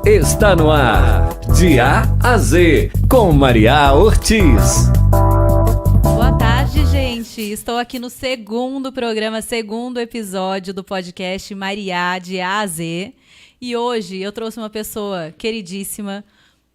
Está no ar, de A a Z, com Maria Ortiz. Boa tarde, gente. Estou aqui no segundo programa, segundo episódio do podcast Maria, de A a Z. E hoje eu trouxe uma pessoa queridíssima,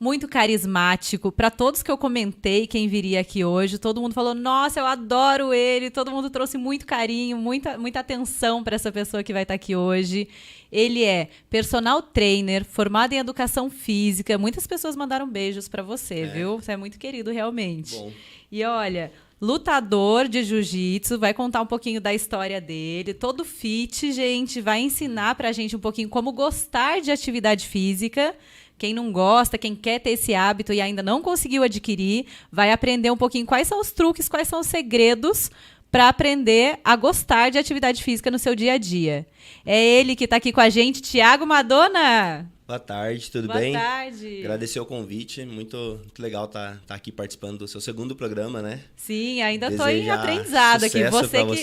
muito carismático. Para todos que eu comentei, quem viria aqui hoje, todo mundo falou, nossa, eu adoro ele. Todo mundo trouxe muito carinho, muita atenção para essa pessoa que vai estar aqui hoje. Ele é personal trainer, formado em educação física. Muitas pessoas mandaram beijos para você, viu? Você é muito querido, realmente. Bom. E olha, lutador de jiu-jitsu, vai contar um pouquinho da história dele. Todo fit, gente, vai ensinar pra gente um pouquinho como gostar de atividade física. Quem não gosta, quem quer ter esse hábito e ainda não conseguiu adquirir, vai aprender um pouquinho quais são os truques, quais são os segredos para aprender a gostar de atividade física no seu dia a dia. É ele que está aqui com a gente, Thiago Madonna. Boa tarde, tudo Boa bem? Boa tarde. Agradecer o convite, muito legal tá aqui participando do seu segundo programa, né? Sim, ainda estou em aprendizado aqui.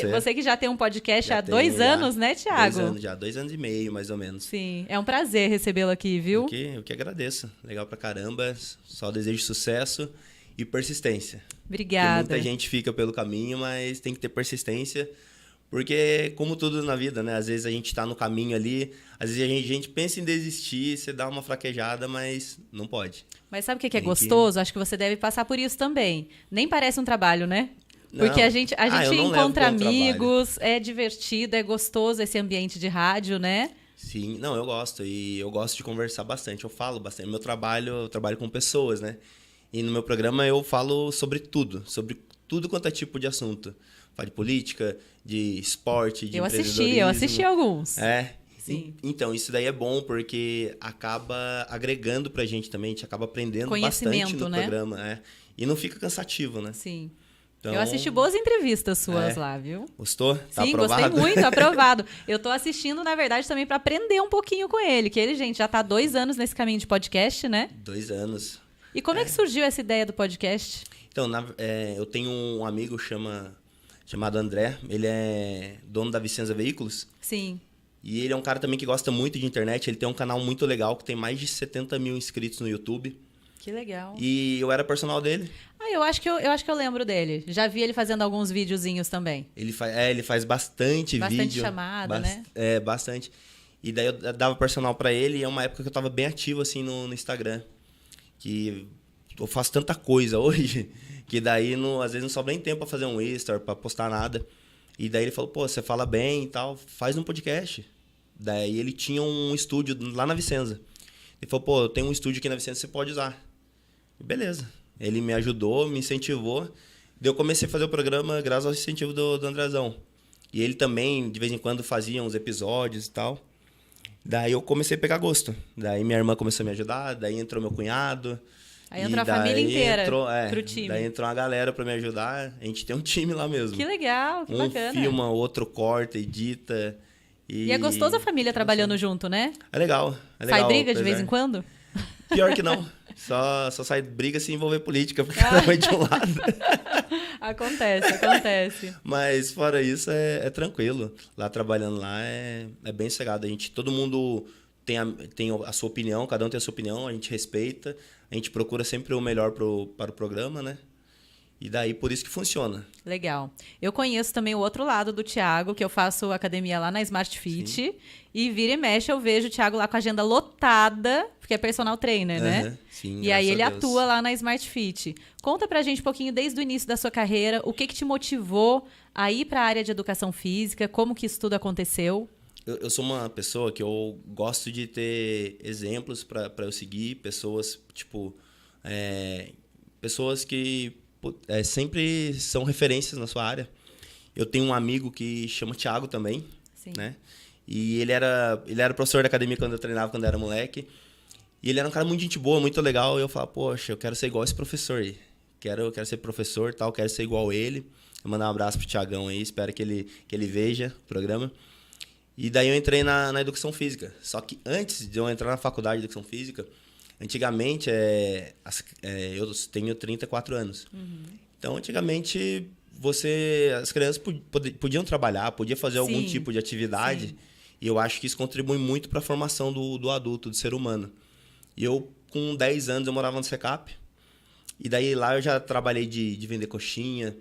Você que já tem um podcast há 2 anos, né, Thiago? 2 anos já, 2 anos e meio, mais ou menos. Sim, é um prazer recebê-lo aqui, viu? Eu que agradeço, legal pra caramba, só desejo sucesso e persistência. Obrigada. Porque muita gente fica pelo caminho, mas tem que ter persistência. Porque, como tudo na vida, né? Às vezes a gente tá no caminho ali, às vezes a gente pensa em desistir, você dá uma fraquejada, mas não pode. Mas sabe o que é gostoso? Acho que você deve passar por isso também. Nem parece um trabalho, né? Não. Porque a gente encontra amigos, trabalho. É divertido, é gostoso esse ambiente de rádio, né? Sim, não, eu gosto. E eu gosto de conversar bastante, eu falo bastante. Eu trabalho com pessoas, né? E no meu programa eu falo sobre tudo quanto é tipo de assunto. Falo de política, de esporte, de empreendedorismo. Eu assisti alguns. Sim. Então, isso daí é bom porque acaba agregando pra gente também, a gente acaba aprendendo bastante no programa. E não fica cansativo, né? Sim. Então, eu assisti boas entrevistas suas lá, viu? Gostou? Tá Sim, aprovado? Gostei muito, aprovado. Eu tô assistindo, na verdade, também para aprender um pouquinho com ele, que ele, gente, já tá há 2 anos nesse caminho de podcast, né? 2 anos. E como é que surgiu essa ideia do podcast? Então, eu tenho um amigo chamado André, ele é dono da Vicenza Veículos. Sim. E ele é um cara também que gosta muito de internet, ele tem um canal muito legal que tem mais de 70 mil inscritos no YouTube. Que legal. E eu era personal dele. Eu acho que eu lembro dele. Já vi ele fazendo alguns videozinhos também. Ele faz bastante vídeo. Bastante chamada, né? É, bastante. E daí eu dava personal pra ele e é uma época que eu tava bem ativo assim no Instagram. Que eu faço tanta coisa hoje que daí às vezes não sobra nem tempo pra fazer um extra, pra postar nada. E daí ele falou, pô, você fala bem e tal, faz um podcast. Daí ele tinha um estúdio lá na Vicenza. Ele falou, pô, eu tenho um estúdio aqui na Vicenza, você pode usar. E beleza. Ele me ajudou, me incentivou. Daí eu comecei a fazer o programa graças ao incentivo do Andrezão. E ele também, de vez em quando, fazia uns episódios e tal. Daí eu comecei a pegar gosto. Daí minha irmã começou a me ajudar, daí entrou meu cunhado. Aí entrou a família inteira pro time. Daí entrou uma galera pra me ajudar. A gente tem um time lá mesmo. Que legal, que bacana. Um filma, outro corta, edita. E é gostoso a família trabalhando junto, né? É legal. Sai briga de vez em quando? Pior que não. Só sai briga se envolver política, porque cada um é de um lado. Acontece. Mas fora isso, é tranquilo. Lá trabalhando lá é bem sossegado. Todo mundo tem a sua opinião, cada um tem a sua opinião, a gente respeita. A gente procura sempre o melhor para o programa, né? E daí, por isso que funciona. Legal. Eu conheço também o outro lado do Thiago, que eu faço academia lá na Smart Fit. Sim. E vira e mexe, eu vejo o Thiago lá com a agenda lotada, porque é personal trainer, né? Sim, e aí ele atua lá na Smart Fit. Conta pra gente um pouquinho desde o início da sua carreira, o que te motivou a ir para a área de educação física, como que isso tudo aconteceu? Eu sou uma pessoa que eu gosto de ter exemplos para eu seguir, pessoas, pessoas que sempre são referências na sua área. Eu tenho um amigo que chama Thiago também, Sim. né? E ele era professor da academia quando eu treinava, quando eu era moleque. E ele era um cara muito gente boa, muito legal. E eu falava, poxa, eu quero ser igual esse professor aí. Quero ser professor e tal, quero ser igual ele. Vou mandar um abraço pro Thiagão aí, espero que ele veja o programa. E daí eu entrei na educação física. Só que antes de eu entrar na faculdade de educação física, antigamente, eu tenho 34 anos. Uhum. Então, antigamente, as crianças podiam trabalhar, podiam fazer algum tipo de atividade. Sim. E eu acho que isso contribui muito para a formação do adulto, do ser humano. E eu, com 10 anos, eu morava no Secap. E daí lá eu já trabalhei de vender coxinha.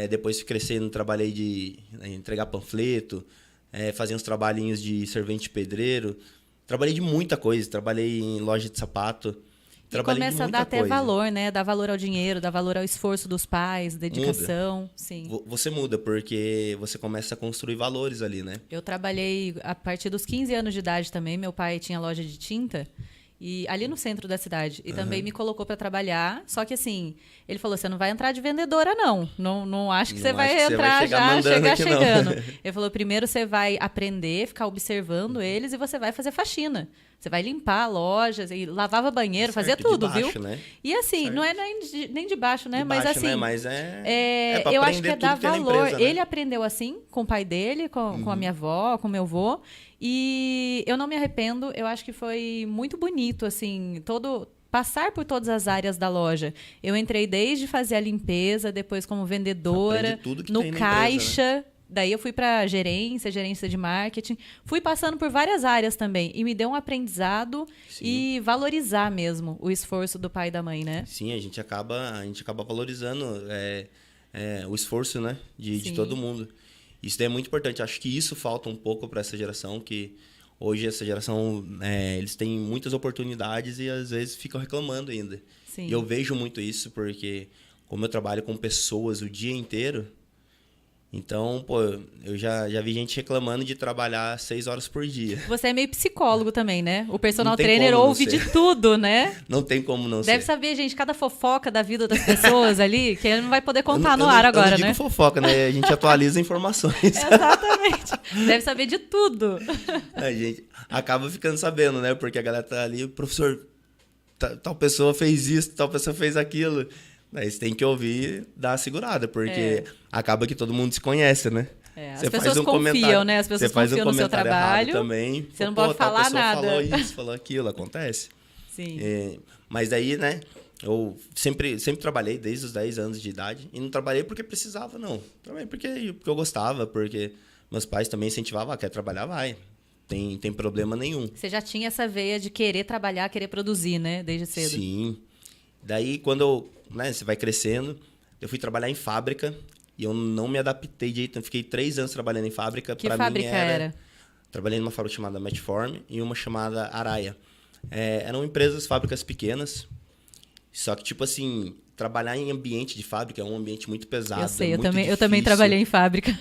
Depois crescendo, trabalhei de entregar panfleto. Fazia uns trabalhinhos de servente pedreiro. Trabalhei de muita coisa. Trabalhei em loja de sapato. E começa a dar até valor, né? Dar valor ao dinheiro, dar valor ao esforço dos pais, dedicação. Muda. Sim. Você muda, porque você começa a construir valores ali, né? Eu trabalhei a partir dos 15 anos de idade também. Meu pai tinha loja de tinta. E ali no centro da cidade. E também me colocou para trabalhar. Só que assim, ele falou, você não vai entrar de vendedora, não. Não acho que você vai entrar já, chegar chegando. Ele falou, primeiro você vai aprender, ficar observando eles e você vai fazer faxina. Você vai limpar lojas, e lavava banheiro, fazia tudo, de baixo, viu? Né? E assim, Certo. não é nem de baixo, né? De Mas baixo, assim, né? Mas pra eu acho que aprender é dar tudo que tem na valor. empresa, né? Ele aprendeu assim, com o pai dele, com a minha avó, com o meu avô. E eu não me arrependo, eu acho que foi muito bonito, assim, passar por todas as áreas da loja. Eu entrei desde fazer a limpeza, depois como vendedora, Aprende tudo que no tem na caixa. empresa, né? Daí eu fui para gerência de marketing. Fui passando por várias áreas também. E me deu um aprendizado e valorizar mesmo o esforço do pai e da mãe, né? Sim, a gente acaba valorizando o esforço, né? De todo mundo. Isso daí é muito importante. Acho que isso falta um pouco para essa geração, que hoje essa geração, eles têm muitas oportunidades e às vezes ficam reclamando ainda. Sim. E eu vejo muito isso porque, como eu trabalho com pessoas o dia inteiro, então, pô, eu já vi gente reclamando de trabalhar 6 horas por dia. Você é meio psicólogo também, né? O personal Não tem trainer como não ouve ser. de tudo, né? Não tem como não ser. Deve saber, gente, cada fofoca da vida das pessoas ali, que ele não vai poder contar no Eu ar não agora, digo né? fofoca, né? A gente atualiza informações. Exatamente. Deve saber de tudo. A gente acaba ficando sabendo, né? Porque a galera tá ali, professor, tal pessoa fez isso, tal pessoa fez aquilo. Aí você tem que ouvir, dar a segurada, porque acaba que todo mundo se conhece, né? As pessoas confiam, né? As pessoas confiam no seu trabalho. Também. Você não pode falar nada. Falou isso, falou aquilo, acontece. Sim. Mas daí, né? Eu sempre trabalhei desde os 10 anos de idade. E não trabalhei porque precisava, não. Trabalhei porque eu gostava, porque meus pais também incentivavam. Quer trabalhar, vai. Tem problema nenhum. Você já tinha essa veia de querer trabalhar, querer produzir, né? Desde cedo. Sim. Daí, quando você vai crescendo, eu fui trabalhar em fábrica e eu não me adaptei direito. Eu fiquei 3 anos trabalhando em fábrica. Que fábrica era? Trabalhei numa fábrica chamada Metform e uma chamada Araia. Eram empresas, fábricas pequenas. Só que, tipo assim, trabalhar em ambiente de fábrica é um ambiente muito pesado. Eu sei, muito eu também trabalhei em fábrica.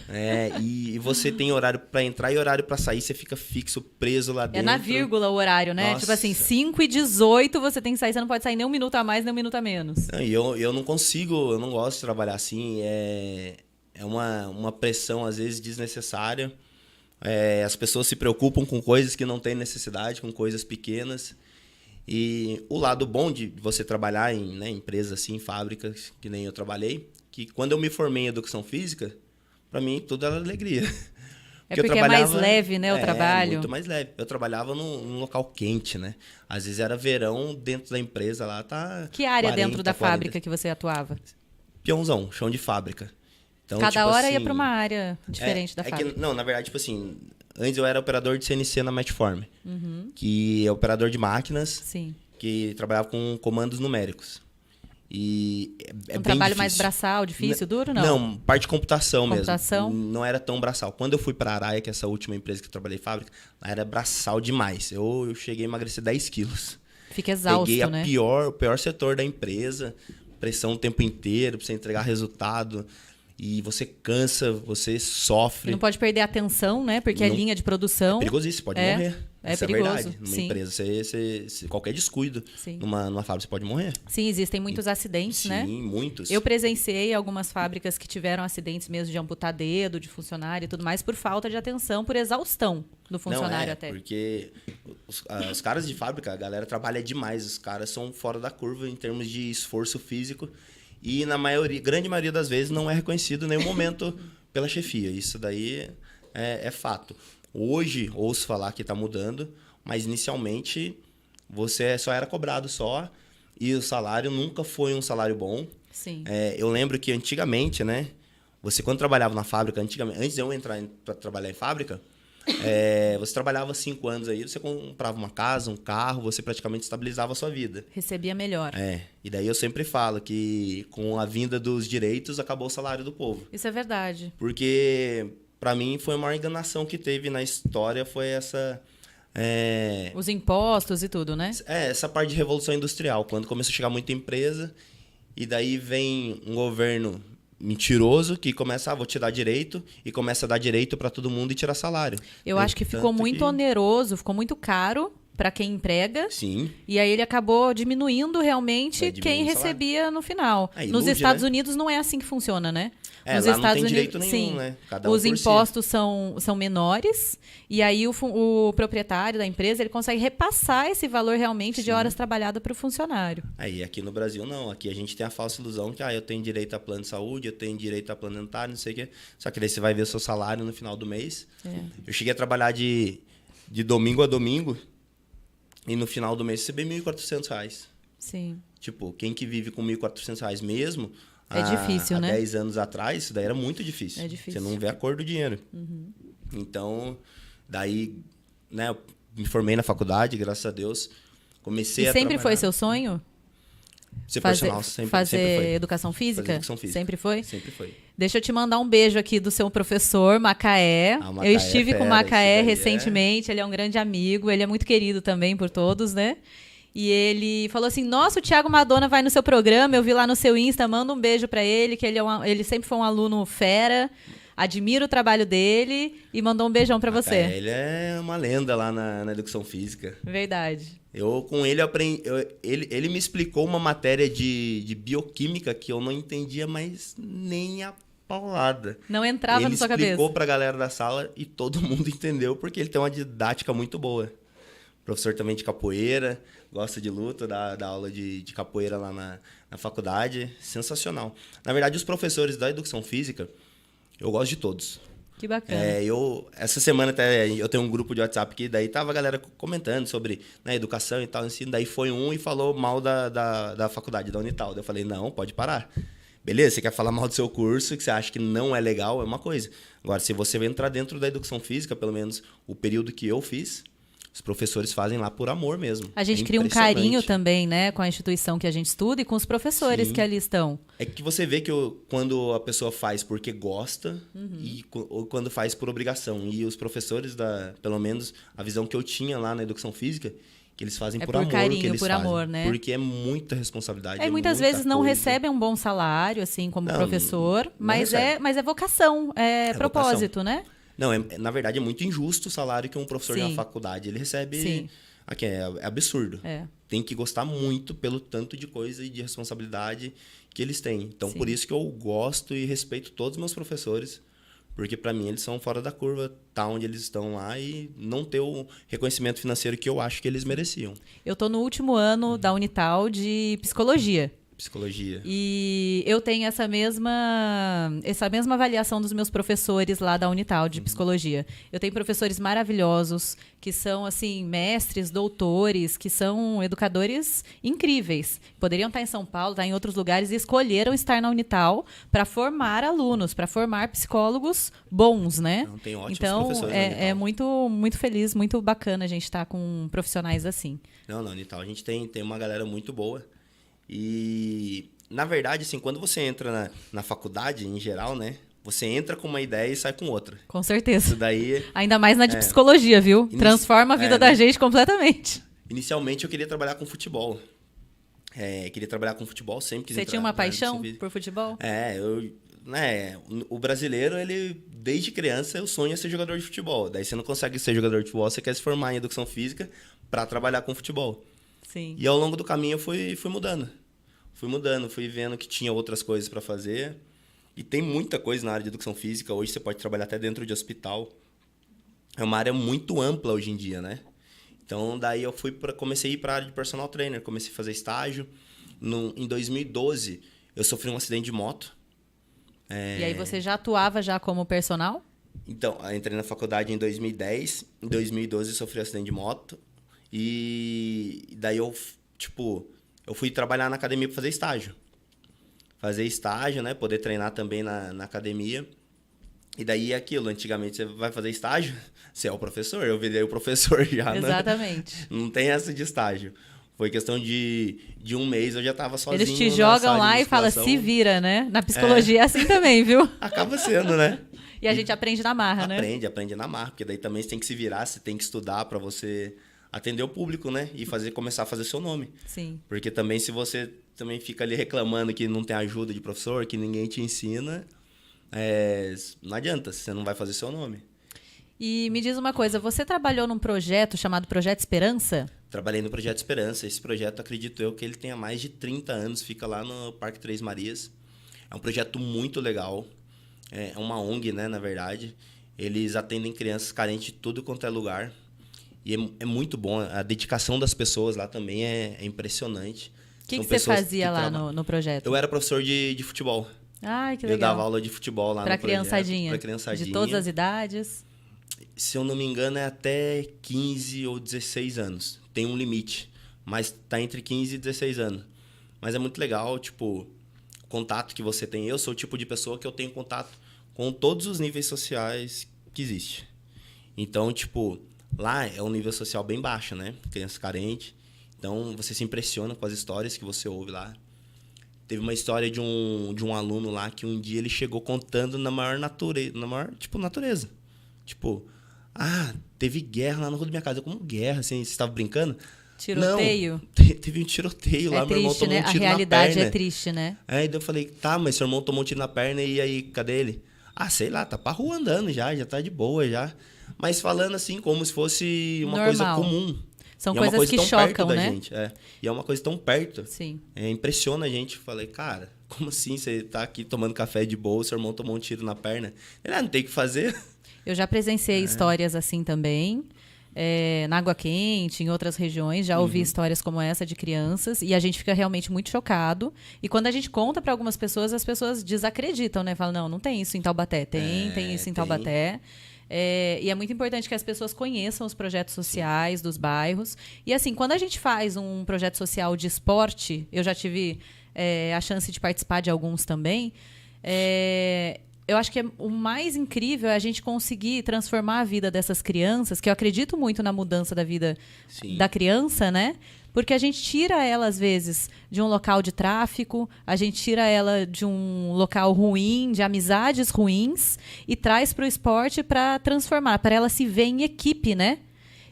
E você tem horário para entrar e horário para sair, você fica fixo, preso lá dentro. É na vírgula o horário, né? Nossa. Tipo assim, 5h18 você tem que sair, você não pode sair nem 1 minuto a mais, nem 1 minuto a menos. E eu não consigo, eu não gosto de trabalhar assim. É uma pressão, às vezes, desnecessária. As pessoas se preocupam com coisas que não têm necessidade, com coisas pequenas. E o lado bom de você trabalhar em empresas assim, fábricas, que nem eu trabalhei, que quando eu me formei em educação física, para mim tudo era alegria. Porque é mais leve, né, o trabalho? Muito mais leve. Eu trabalhava num local quente, né? Às vezes era verão dentro da empresa lá, tá... Que área 40, dentro da 40. fábrica que você atuava? Peãozão, chão de fábrica. Então, Cada tipo hora assim, ia para uma área diferente da fábrica. Não, na verdade, tipo assim, antes eu era operador de CNC na Metform, que é operador de máquinas, Sim. que trabalhava com comandos numéricos. E é bem trabalho difícil. mais braçal, difícil, duro, não? Não, parte de computação mesmo. Computação? Não era tão braçal. Quando eu fui para a Araia, que é essa última empresa que eu trabalhei em fábrica, lá era braçal demais. Eu cheguei a emagrecer 10 quilos. Fica exausto, Peguei né? o pior setor da empresa, pressão o tempo inteiro para você entregar resultado. E você cansa, você sofre. E não pode perder a atenção, né? Porque é linha de produção. É perigosíssimo, você pode morrer. É Isso perigoso. É verdade. Numa Sim. empresa, qualquer descuido numa fábrica, você pode morrer. Sim, existem muitos acidentes, né? Sim, muitos. Eu presenciei algumas fábricas que tiveram acidentes mesmo de amputar dedo, de funcionário e tudo mais, por falta de atenção, por exaustão do funcionário até. Porque os caras de fábrica, a galera trabalha demais. Os caras são fora da curva em termos de esforço físico. E na grande maioria das vezes não é reconhecido em nenhum momento pela chefia. Isso daí é fato. Hoje, ouço falar que está mudando, mas inicialmente você só era cobrado só e o salário nunca foi um salário bom. Sim. Eu lembro que antigamente, né? Você quando trabalhava na fábrica, antes de eu entrar para trabalhar em fábrica, Você trabalhava 5 anos aí, você comprava uma casa, um carro, você praticamente estabilizava a sua vida. Recebia melhor. E daí eu sempre falo que com a vinda dos direitos acabou o salário do povo. Isso é verdade. Porque, pra mim, foi a maior enganação que teve na história, foi essa... Os impostos e tudo, né? essa parte de revolução industrial, quando começou a chegar muita empresa, e daí vem um governo mentiroso que começa, vou te dar direito, e começa a dar direito para todo mundo e tirar salário. Eu acho que ficou muito oneroso, ficou muito caro para quem emprega. Sim. E aí ele acabou diminuindo realmente quem o salário. recebia no final. Nos ilude, Estados né? Unidos não é assim que funciona, né? Nos lá Estados não tem Unidos, direito nenhum, sim, né? Cada um os por si. impostos são menores e aí o proprietário da empresa ele consegue repassar esse valor realmente de horas trabalhadas para o funcionário. Aí aqui no Brasil não, aqui a gente tem a falsa ilusão que eu tenho direito a plano de saúde, eu tenho direito a plano dentário, não sei o quê. Só que daí você vai ver o seu salário no final do mês. Eu cheguei a trabalhar de domingo a domingo e no final do mês recebi R$1.400. Sim. Tipo, quem que vive com R$1.400 mesmo... É difícil, né? Há 10 anos atrás, isso daí era muito difícil. É difícil. Você não vê a cor do dinheiro. Então, daí, né, eu me formei na faculdade, graças a Deus. Comecei a sempre trabalhar. foi seu sonho? Ser personal, sempre foi. Educação física? Fazer educação física. Sempre foi? Sempre foi. Deixa eu te mandar um beijo aqui do seu professor, Macaé. Macaé eu estive com o Macaé esse daí recentemente, ele é um grande amigo, ele é muito querido também por todos, né? E ele falou assim, nossa, o Thiago Madonna vai no seu programa, eu vi lá no seu Insta, manda um beijo pra ele, que ele sempre foi um aluno fera, admiro o trabalho dele e mandou um beijão pra você. Ele é uma lenda lá na educação física. Verdade. Eu com ele aprendi, ele me explicou uma matéria de bioquímica que eu não entendia mais nem a paulada. Não entrava na sua cabeça. Ele explicou pra galera da sala e todo mundo entendeu porque ele tem uma didática muito boa. Professor também de capoeira, gosta de luta, dá aula de capoeira lá na faculdade. Sensacional. Na verdade, os professores da educação física, eu gosto de todos. Que bacana. Essa semana até eu tenho um grupo de WhatsApp que daí tava a galera comentando sobre educação e tal, ensino. Daí foi um e falou mal da faculdade, da Unital. Daí eu falei, não, pode parar. Beleza, você quer falar mal do seu curso, que você acha que não é legal, é uma coisa. Agora, se você entrar dentro da educação física, pelo menos o período que eu fiz, os professores fazem lá por amor mesmo. A gente cria um carinho também, né, com a instituição que a gente estuda e com os professores que ali estão. É que você vê que quando a pessoa faz porque gosta ou quando faz por obrigação. E os professores, pelo menos a visão que eu tinha lá na educação física, que eles fazem por amor. Carinho, que eles por fazem, amor, né? Porque é muita responsabilidade. Muitas vezes não recebem um bom salário, assim, como professor, mas é vocação, é propósito, vocação. Né? Não, na verdade é muito injusto o salário que um professor de uma faculdade ele recebe. Sim. Aqui é absurdo. É. Tem que gostar muito pelo tanto de coisa e de responsabilidade que eles têm. Então, por isso que eu gosto e respeito todos os meus professores, porque para mim eles são fora da curva, tá onde eles estão lá e não ter o reconhecimento financeiro que eu acho que eles mereciam. Eu tô no último ano da Unital de psicologia. E eu tenho essa mesma avaliação dos meus professores lá da Unital de psicologia. Eu tenho professores maravilhosos, que são, assim, mestres, doutores, que são educadores incríveis. Poderiam estar em São Paulo, estar em outros lugares, e escolheram estar na Unital para formar alunos, para formar psicólogos bons, né? Não, tem ótimos então, professores na Unital. É muito, muito feliz, muito bacana a gente estar com profissionais assim. Não, na Unital a gente tem uma galera muito boa. E, na verdade, assim, quando você entra na faculdade, em geral, né? Você entra com uma ideia e sai com outra. Com certeza. Isso daí... Ainda mais na de psicologia, viu? Transforma a vida da gente completamente. Inicialmente, eu queria trabalhar com futebol. Queria trabalhar com futebol, sempre quis Você tinha uma paixão por futebol? O brasileiro, ele, desde criança, o sonho é ser jogador de futebol. Daí você não consegue ser jogador de futebol, você quer se formar em educação física para trabalhar com futebol. Sim. E ao longo do caminho eu fui mudando. Fui vendo que tinha outras coisas para fazer. E tem muita coisa na área de educação física. Hoje você pode trabalhar até dentro de hospital. É uma área muito ampla hoje em dia, né? Então, daí eu comecei a ir para a área de personal trainer. Comecei a fazer estágio. Em 2012, eu sofri um acidente de moto. E aí você já atuava já como personal? Então, eu entrei na faculdade em 2010. Em 2012, eu sofri um acidente de moto. E daí eu fui trabalhar na academia para fazer estágio. Fazer estágio, né? Poder treinar também na academia. E daí é aquilo, antigamente você vai fazer estágio, você é o professor, eu virei o professor já, né? Exatamente. Não tem essa de estágio. Foi questão de um mês, eu já tava sozinho. Eles te na jogam sala de lá e falam, musculação. se vira, né? Na psicologia é assim também, viu? Acaba sendo, né? E a gente aprende na marra, né? Aprende na marra, porque daí também você tem que se virar, você tem que estudar para você atender o público, né? E começar a fazer seu nome. Sim. Porque também se você também fica ali reclamando que não tem ajuda de professor, que ninguém te ensina, não adianta, você não vai fazer seu nome. E me diz uma coisa, você trabalhou num projeto chamado Projeto Esperança? Trabalhei no Projeto Esperança. Esse projeto, acredito eu, que ele tenha mais de 30 anos, fica lá no Parque Três Marias. É um projeto muito legal. É uma ONG, né, na verdade. Eles atendem crianças carentes de tudo quanto é lugar. E é muito bom. A dedicação das pessoas lá também é impressionante. O que você fazia lá no projeto? Eu era professor de futebol. Ai, que legal. Eu dava aula de futebol lá no projeto. Criançadinha. Pra criançadinha. De todas as idades? Se eu não me engano, é até 15 ou 16 anos. Tem um limite, mas tá entre 15 e 16 anos. Mas é muito legal, tipo, o contato que você tem. Eu sou o tipo de pessoa que eu tenho contato com todos os níveis sociais que existe. Então, tipo, lá é um nível social bem baixo, né? Criança carente. Então, você se impressiona com as histórias que você ouve lá. Teve uma história de um aluno lá que um dia ele chegou contando na maior natureza. Tipo, teve guerra lá no rua da minha casa. Como guerra, assim? Você estava brincando? Tiroteio? Não, teve um tiroteio lá. É meu irmão triste, tomou né? um tiro A realidade na perna. é triste, né? Aí daí eu falei, tá, mas seu irmão tomou um tiro na perna e aí, cadê ele? Sei lá, tá pra rua andando já tá de boa já. Mas falando assim, como se fosse uma coisa comum. São E coisas é uma coisa que tão chocam, perto né? da gente. E é uma coisa tão perto. Sim. Impressiona a gente. Falei, cara, como assim você tá aqui tomando café de boa, seu irmão tomou um tiro na perna? Ele, não tem o que fazer. Eu já presenciei histórias assim também, na Água Quente, em outras regiões. Já ouvi histórias como essa de crianças e a gente fica realmente muito chocado. E quando a gente conta para algumas pessoas, as pessoas desacreditam, né? Falam, não tem isso em Taubaté. Tem isso em Taubaté. E é muito importante que as pessoas conheçam os projetos sociais dos bairros. E assim, quando a gente faz um projeto social de esporte, eu já tive a chance de participar de alguns também, eu acho que o mais incrível é a gente conseguir transformar a vida dessas crianças, que eu acredito muito na mudança da vida da criança, né? Porque a gente tira ela, às vezes, de um local de tráfico, a gente tira ela de um local ruim, de amizades ruins, e traz para o esporte para transformar, para ela se ver em equipe, né?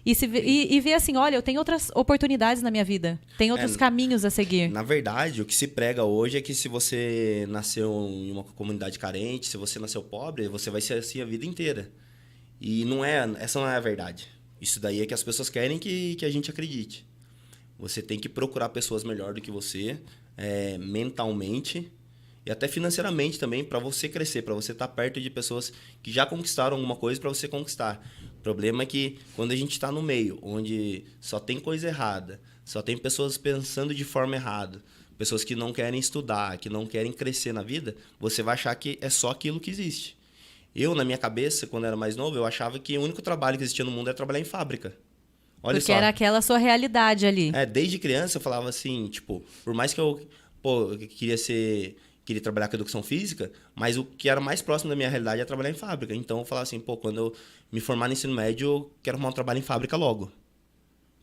E ver assim, olha, eu tenho outras oportunidades na minha vida, tem outros caminhos a seguir. Na verdade, o que se prega hoje é que se você nasceu em uma comunidade carente, se você nasceu pobre, você vai ser assim a vida inteira. E essa não é a verdade. Isso daí é que as pessoas querem que a gente acredite. Você tem que procurar pessoas melhor do que você, mentalmente e até financeiramente também, para você crescer, para você estar perto de pessoas que já conquistaram alguma coisa para você conquistar. O problema é que quando a gente está no meio, onde só tem coisa errada, só tem pessoas pensando de forma errada, pessoas que não querem estudar, que não querem crescer na vida, você vai achar que é só aquilo que existe. Eu, na minha cabeça, quando era mais novo, eu achava que o único trabalho que existia no mundo era trabalhar em fábrica. Olha Porque só. era aquela sua realidade ali. Desde criança eu falava assim, tipo, por mais que eu queria trabalhar com educação física, mas o que era mais próximo da minha realidade era trabalhar em fábrica. Então eu falava assim, quando eu me formar no ensino médio, eu quero arrumar um trabalho em fábrica logo.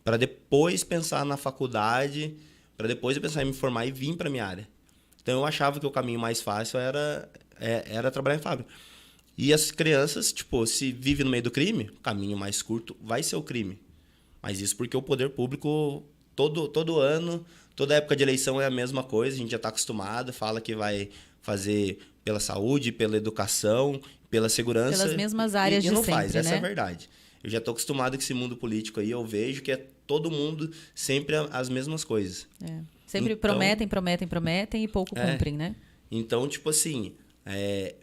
Para depois pensar na faculdade, para depois eu pensar em me formar e vir para minha área. Então eu achava que o caminho mais fácil era trabalhar em fábrica. E as crianças, se vive no meio do crime, o caminho mais curto vai ser o crime. Mas isso porque o poder público, todo ano, toda época de eleição é a mesma coisa, a gente já está acostumado, fala que vai fazer pela saúde, pela educação, pela segurança. Pelas mesmas áreas e de não sempre, faz, essa né? é a verdade. Eu já estou acostumado com esse mundo político aí, eu vejo que é todo mundo sempre as mesmas coisas. Sempre então, prometem e pouco cumprem, né? Então,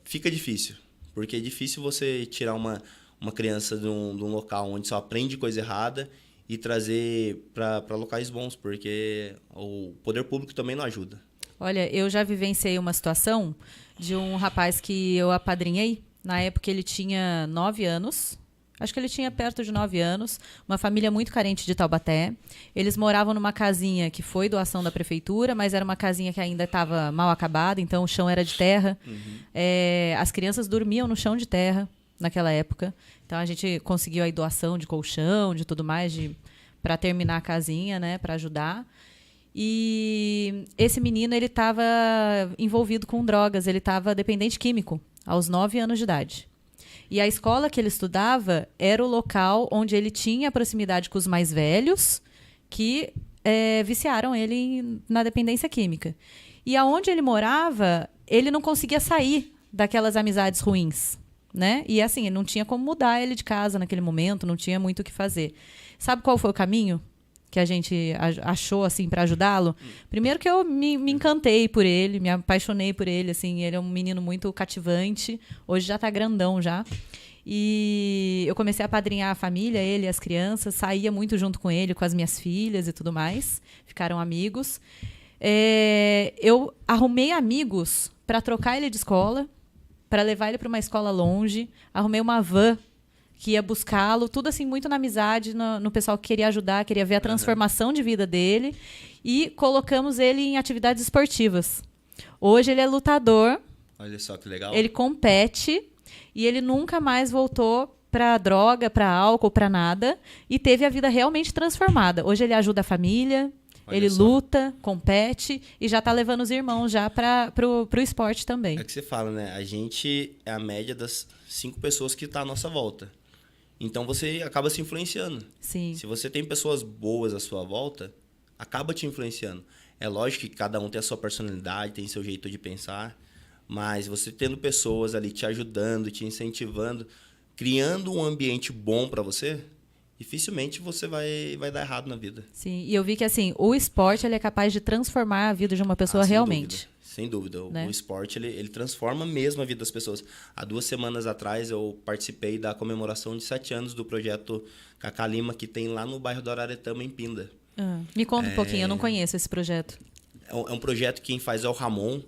fica difícil. Porque é difícil você tirar uma criança de um local onde só aprende coisa errada e trazer para locais bons, porque o poder público também não ajuda. Olha, eu já vivenciei uma situação de um rapaz que eu apadrinhei. Na época ele tinha 9 anos, Acho que ele tinha perto de 9 anos, uma família muito carente de Taubaté. Eles moravam numa casinha que foi doação da prefeitura, mas era uma casinha que ainda estava mal acabada, então o chão era de terra. As crianças dormiam no chão de terra naquela época. Então a gente conseguiu aí doação de colchão, de tudo mais, para terminar a casinha, né, para ajudar. E esse menino, ele estava envolvido com drogas, ele estava dependente químico, aos 9 anos de idade. E a escola que ele estudava era o local onde ele tinha proximidade com os mais velhos, que viciaram ele na dependência química. E aonde ele morava, ele não conseguia sair daquelas amizades ruins, né? E assim, não tinha como mudar ele de casa naquele momento, não tinha muito o que fazer. Sabe qual foi o caminho que a gente achou assim para ajudá-lo? Primeiro que eu me encantei por ele, me apaixonei por ele, assim, ele é um menino muito cativante, hoje já tá grandão já. E eu comecei a apadrinhar a família, ele e as crianças, saía muito junto com ele, com as minhas filhas e tudo mais, ficaram amigos. Eu arrumei amigos para trocar ele de escola, para levar ele para uma escola longe, arrumei uma van que ia buscá-lo, tudo assim, muito na amizade, no pessoal que queria ajudar, queria ver a transformação de vida dele, e colocamos ele em atividades esportivas. Hoje ele é lutador. Olha só que legal. Ele compete e ele nunca mais voltou para droga, para álcool, para nada, e teve a vida realmente transformada. Hoje ele ajuda a família, ele luta, compete e já está levando os irmãos já para o esporte também. É que você fala, né? A gente é a média das 5 pessoas que tá à nossa volta. Então você acaba se influenciando. Sim. Se você tem pessoas boas à sua volta, acaba te influenciando. É lógico que cada um tem a sua personalidade, tem seu jeito de pensar, mas você tendo pessoas ali te ajudando, te incentivando, criando um ambiente bom para você, dificilmente você vai dar errado na vida. Sim, e eu vi que assim, o esporte ele é capaz de transformar a vida de uma pessoa realmente. Sem dúvida. Né? O esporte, ele transforma mesmo a vida das pessoas. Há 2 semanas atrás, eu participei da comemoração de 7 anos do projeto Cacá Lima, que tem lá no bairro do Araretama, em Pinda. Me conta um pouquinho, eu não conheço esse projeto. É um projeto que quem faz é o Ramon.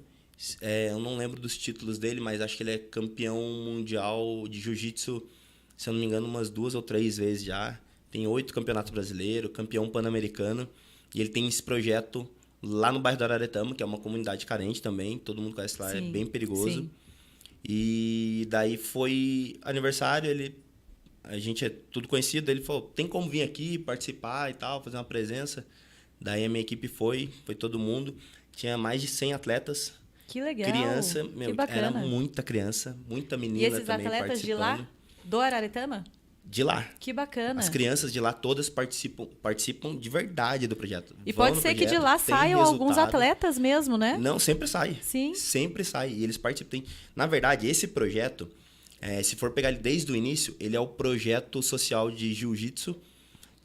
Eu não lembro dos títulos dele, mas acho que ele é campeão mundial de jiu-jitsu, se eu não me engano, umas 2 ou 3 vezes já. Tem 8 campeonatos brasileiros, campeão pan-americano. E ele tem esse projeto lá no bairro do Araretama, que é uma comunidade carente também, todo mundo conhece lá, sim, é bem perigoso. Sim. E daí foi aniversário, a gente é tudo conhecido, ele falou, tem como vir aqui participar e tal, fazer uma presença. Daí a minha equipe foi todo mundo, tinha mais de 100 atletas. Que legal, criança, que bacana. Era muita criança, muita menina também participando. E esses atletas de lá, do Araretama? De lá. Que bacana. As crianças de lá todas participam de verdade do projeto. E pode ser que de lá saiam alguns atletas mesmo, né? Não, sempre sai. Sim. Sempre sai. E eles participam. Na verdade, esse projeto, se for pegar ele desde o início, ele é o projeto social de jiu-jitsu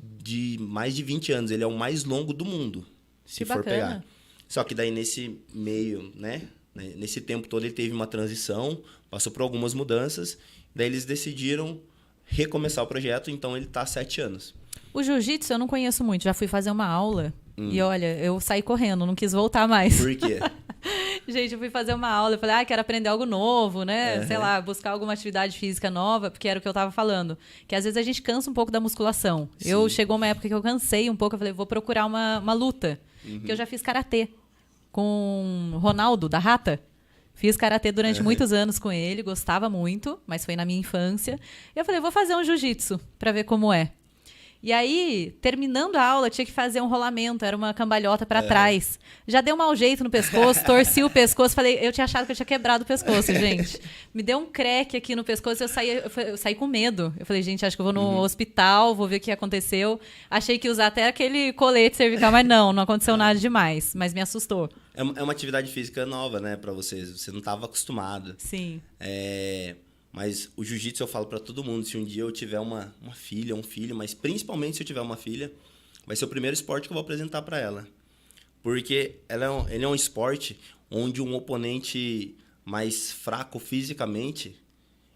de mais de 20 anos. Ele é o mais longo do mundo, se for pegar. Só que daí nesse meio, né? Nesse tempo todo ele teve uma transição, passou por algumas mudanças. Daí eles decidiram recomeçar o projeto, então ele está há 7 anos. O jiu-jitsu eu não conheço muito, já fui fazer uma aula e olha, eu saí correndo, não quis voltar mais. Por quê? Gente, eu fui fazer uma aula, eu falei, quero aprender algo novo, né? Sei lá, buscar alguma atividade física nova, porque era o que eu tava falando. Que às vezes a gente cansa um pouco da musculação. Sim. Chegou uma época que eu cansei um pouco, eu falei, vou procurar uma luta. Que eu já fiz karatê com Ronaldo, da Rata. Fiz karatê durante muitos anos com ele, gostava muito, mas foi na minha infância. E eu falei, vou fazer um jiu-jitsu para ver como é. E aí, terminando a aula, tinha que fazer um rolamento, era uma cambalhota para trás. Já deu um mau jeito no pescoço, torci o pescoço, falei, eu tinha achado que eu tinha quebrado o pescoço, gente. Me deu um creque aqui no pescoço, eu saí com medo. Eu falei, gente, acho que eu vou no hospital, vou ver o que aconteceu. Achei que ia usar até aquele colete cervical, mas não aconteceu nada demais, mas me assustou. É uma atividade física nova, né, para vocês. Você não estava acostumado. Sim. Mas o jiu-jitsu eu falo para todo mundo, se um dia eu tiver uma filha, um filho, mas principalmente se eu tiver uma filha, vai ser o primeiro esporte que eu vou apresentar para ela. Porque ele é um esporte onde um oponente mais fraco fisicamente,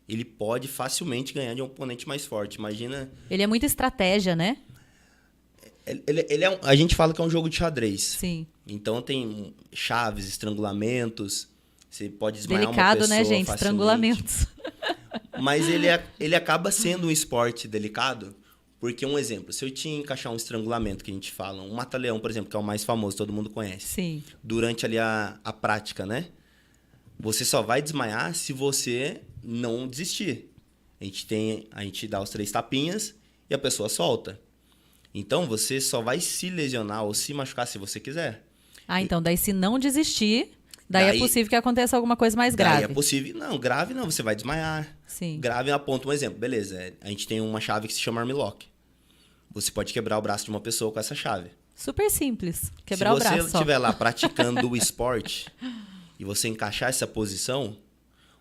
ele pode facilmente ganhar de um oponente mais forte. Imagina... Ele é muita estratégia, né? A gente fala que é um jogo de xadrez. Sim. Então tem chaves, estrangulamentos, você pode desmaiar delicado, uma pessoa né, gente? facilmente. Estrangulamentos. Mas ele acaba sendo um esporte delicado, porque um exemplo, se eu te encaixar um estrangulamento que a gente fala, um mata-leão, por exemplo, que é o mais famoso, todo mundo conhece. Sim. Durante ali a prática, né? Você só vai desmaiar se você não desistir. A gente dá os 3 tapinhas e a pessoa solta. Então, você só vai se lesionar ou se machucar se você quiser. Então, daí se não desistir, daí é possível que aconteça alguma coisa mais grave. Daí é possível. Não, grave não, você vai desmaiar. Sim. Grave aponta um exemplo. Beleza, a gente tem uma chave que se chama armlock. Você pode quebrar o braço de uma pessoa com essa chave. Super simples. Quebrar o braço. Se você estiver lá praticando o esporte e você encaixar essa posição,